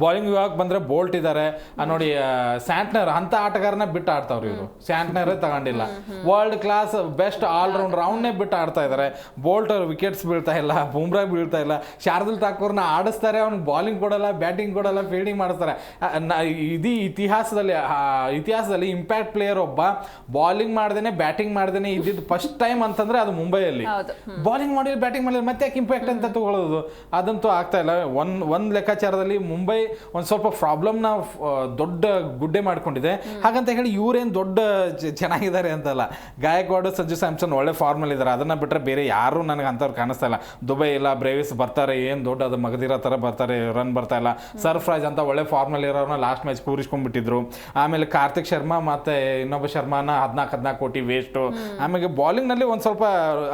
ಬಾಲಿಂಗ್ ವಿಭಾಗಕ್ಕೆ ಬಂದರೆ ಬೋಲ್ಟ್ ಇದ್ದಾರೆ ನೋಡಿ, ಸ್ಯಾಂಟ್ನರ್ ಅಂತ ಆಟಗಾರನ ಬಿಟ್ಟು ಆಡ್ತಾವ್ರು ಇವರು. ಸ್ಯಾಂಟ್ನರೇ ತಗೊಂಡಿಲ್ಲ. ವರ್ಲ್ಡ್ ಕ್ಲಾಸ್ ಬೆಸ್ಟ್ ಆಲ್ರೌಂಡರ್ ಅವನ್ನೇ ಬಿಟ್ಟು ಆಡ್ತಾ ಇದ್ದಾರೆ. ಬೋಲ್ಟ್ ವಿಕೆಟ್ಸ್ ಬೀಳ್ತಾ ಇಲ್ಲ, ಬೂಮ್ರಾ ಬೀಳ್ತಾ ಇಲ್ಲ. ಶಾರ್ದುಲ್ ಠಾಕೂರ್ನ ಆಡಿಸ್ತಾರೆ, ಅವ್ನಿಗೆ ಬಾಲಿಂಗ್ ಕೊಡಲ್ಲ, ಬ್ಯಾಟಿಂಗ್ ಕೊಡಲ್ಲ, ಫೀಲ್ಡಿಂಗ್ ಮಾಡಿಸ್ತಾರೆ. ಇಡೀ ಇತಿಹಾಸದಲ್ಲಿ ಇಂಪ್ಯಾಕ್ಟ್ ಪ್ಲೇಯರ್ ಒಬ್ಬ ಬಾಲಿಂಗ್ ಮಾಡ್ದೇನೆ ಬ್ಯಾಟಿಂಗ್ ಮಾಡ್ದೇನೆ ಇದ್ದಿದ್ದು ಫಸ್ಟ್ ಟೈಮ್ ಅಂತಂದ್ರೆ ಅದು ಮುಂಬೈಯಲ್ಲಿ. ಬಾಲಿಂಗ್ ಮಾಡಿ ಬ್ಯಾಟಿಂಗ್ ಮಾಡಿ ಮತ್ತೆ ಯಾಕೆ ಇಂಪ್ಯಾಕ್ಟ್ ಅಂತ ತಗೊಳ್ಳೋದು? ಅದಂತೂ ಆಗ್ತಾ ಇಲ್ಲ. ಒಂದು ಲೆಕ್ಕಾಚಾರದಲ್ಲಿ ಮುಂಬೈ ಒಂದು ಸ್ವಲ್ಪ ಪ್ರಾಬ್ಲಮ್ನ ದೊಡ್ಡ ಗುಡ್ಡೆ ಮಾಡ್ಕೊಂಡಿದೆ. ಹಾಗಂತ ಹೇಳಿ ಇವರೇನು ದೊಡ್ಡ ಚೆನ್ನಾಗಿದ್ದಾರೆ ಅಂತಲ್ಲ. ಗಾಯಕ್ವಾಡ್, ಸಂಜು ಸ್ಯಾಮ್ಸನ್ ಒಳ್ಳೆ ಫಾರ್ಮಲ್ ಇದ್ದಾರೆ. ಅದನ್ನ ಬಿಟ್ಟರೆ ಬೇರೆ ಯಾರು ನನಗೆ ಅಂಥವ್ರು ಕಾಣಿಸ್ತಾ ಇಲ್ಲ. ದುಬೈ ಇಲ್ಲ, ಬ್ರೇವಿಸ್ ಬರ್ತಾರೆ, ಏನು ದೊಡ್ಡ ಅದು ಮಗದಿರೋ ಥರ ಬರ್ತಾರೆ, ರನ್ ಬರ್ತಾ ಇಲ್ಲ. ಸರ್ಫ್ರಾಜ್ ಅಂತ ಒಳ್ಳೆ ಫಾರ್ಮಲ್ ಇರೋರನ್ನ ಲಾಸ್ಟ್ ಮ್ಯಾಚ್ ಕೂರಿಸ್ಕೊಂಡ್ಬಿಟ್ಟಿದ್ರು. ಆಮೇಲೆ ಕಾರ್ತಿಕ್ ಶರ್ಮಾ ಮತ್ತೆ ಇನ್ನೊಬ್ಬ ಶರ್ಮಾನ 14 ಕೋಟಿ ವೇಸ್ಟು. ಆಮೇಲೆ ಬಾಲಿಂಗ್ನಲ್ಲಿ ಒಂದು ಸ್ವಲ್ಪ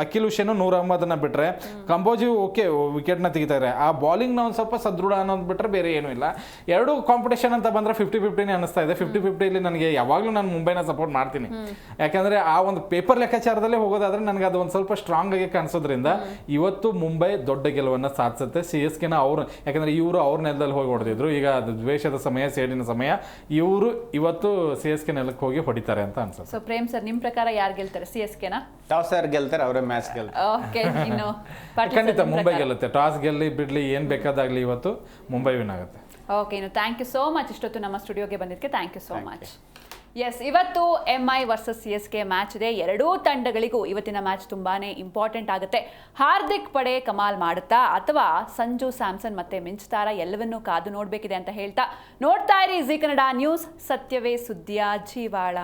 ಅಖಿಲ್ ಹುಸೇನು, ನೂರ್ ಅಹ್ಮದನ್ನ ಬಿಟ್ಟರೆ ಕಂಬೋಜಿ ಓಕೆ ವಿಕೆಟ್ನ ತೆಗಿತಾರೆ. ಆ ಬಾಲಿಂಗ್ನ ಒಂದು ಸ್ವಲ್ಪ ಸದೃಢ ಅನ್ನೋದು ಬಿಟ್ಟರೆ ಬೇರೆ ಏನೂ ಇಲ್ಲ. ಎರಡು ಕಾಂಪಿಟೇಷನ್ ಅಂತ ಬಂದರೆ 50-50 ಅನಿಸ್ತಾ ಇದೆ. 50-50 ನನಗೆ ಯಾವಾಗಲೂ ನಾನು ಮುಂಬೈನ ಸಪೋರ್ಟ್ ಮಾಡ್ತೀನಿ. ಯಾಕಂದರೆ ಆ ಒಂದು ಪೇಪರ್ ಲೆಕ್ಕಾಚಾರದಲ್ಲೇ ಹೋಗೋದಾದ್ರೆ ನನಗೆ ಅದು ಒಂದು ಸ್ವಲ್ಪ ಸ್ಟ್ರಾಂಗ್ ಆಗಿ ಕಾಣಿಸೋದ್ರಿಂದ ಇವತ್ತು ಮುಂಬೈ ದೊಡ್ಡ ಗೆಲುವನ್ನು ಸಾಧಿಸುತ್ತೆ. CSKನ ಅವರು, ಯಾಕಂದರೆ ಇವರು ಅವ್ರ ನೆಲದಲ್ಲಿ ಹೋಗಿ ಹೊಡೆದಿದ್ರು. ಈಗ ಅದು ದ್ವೇಷದ ಸಮಯ, ಸೇಡಿನ ಸಮಯ. ಇವರು ಇವತ್ತು CSK ನೆಲಕ್ಕೆ ಹೋಗಿ ಹೊಡಿತಾರೆ ಅಂತ ಅನ್ಸುತ್ತೆ. ಸೊ ಪ್ರೇಮ್ ಸರ್, ನಿಮ್ಮ ಪ್ರಕಾರ ಯಾರು ಗೆಲ್ತಾರೆ? CSKನ ಟಾಸ್ ಯಾರು ಗೆಲ್ತಾರೆ ಅವರೇ ಮ್ಯಾಚ್ ಗೆಲ್ತಾರೆ. ಓಕೆ, ಇನ್ನು ಖಂಡಿತ ಮುಂಬೈ ಗೆಲ್ಲುತ್ತೆ. ಟಾಸ್ ಗೆಲ್ಲಿ ಬಿಡ್ಲಿ ಏನು ಬೇಕಾದಾಗಲಿ ಇವತ್ತು ಮುಂಬೈ ವಿನ್ ಆಗುತ್ತೆ. ಓಕೆ, ಇನ್ನು ಥ್ಯಾಂಕ್ ಯು ಸೋ ಮಚ್. ಇಷ್ಟೊತ್ತು ನಮ್ಮ ಸ್ಟುಡಿಯೋಗೆ ಬಂದಿದ್ದಕ್ಕೆ thank you so much. Yes, ಇವತ್ತು MI ವರ್ಸಸ್ CSK ಮ್ಯಾಚ್ ಇದೆ. ಎರಡೂ ತಂಡಗಳಿಗೂ ಇವತ್ತಿನ ಮ್ಯಾಚ್ ತುಂಬಾನೇ ಇಂಪಾರ್ಟೆಂಟ್ ಆಗುತ್ತೆ. ಹಾರ್ದಿಕ್ ಪಡೆ ಕಮಾಲ್ ಮಾಡುತ್ತಾ ಅಥವಾ ಸಂಜು ಸ್ಯಾಮ್ಸನ್ ಮತ್ತೆ ಮಿಂಚ್ತಾರಾ? ಎಲ್ಲವನ್ನೂ ಕಾದು ನೋಡಬೇಕಿದೆ ಅಂತ ಹೇಳ್ತಾ ನೋಡ್ತಾ ಇರಿ ಜೀ ಕನ್ನಡ ನ್ಯೂಸ್. ಸತ್ಯವೇ ಸುದ್ದಿಯ ಜೀವಾಳ.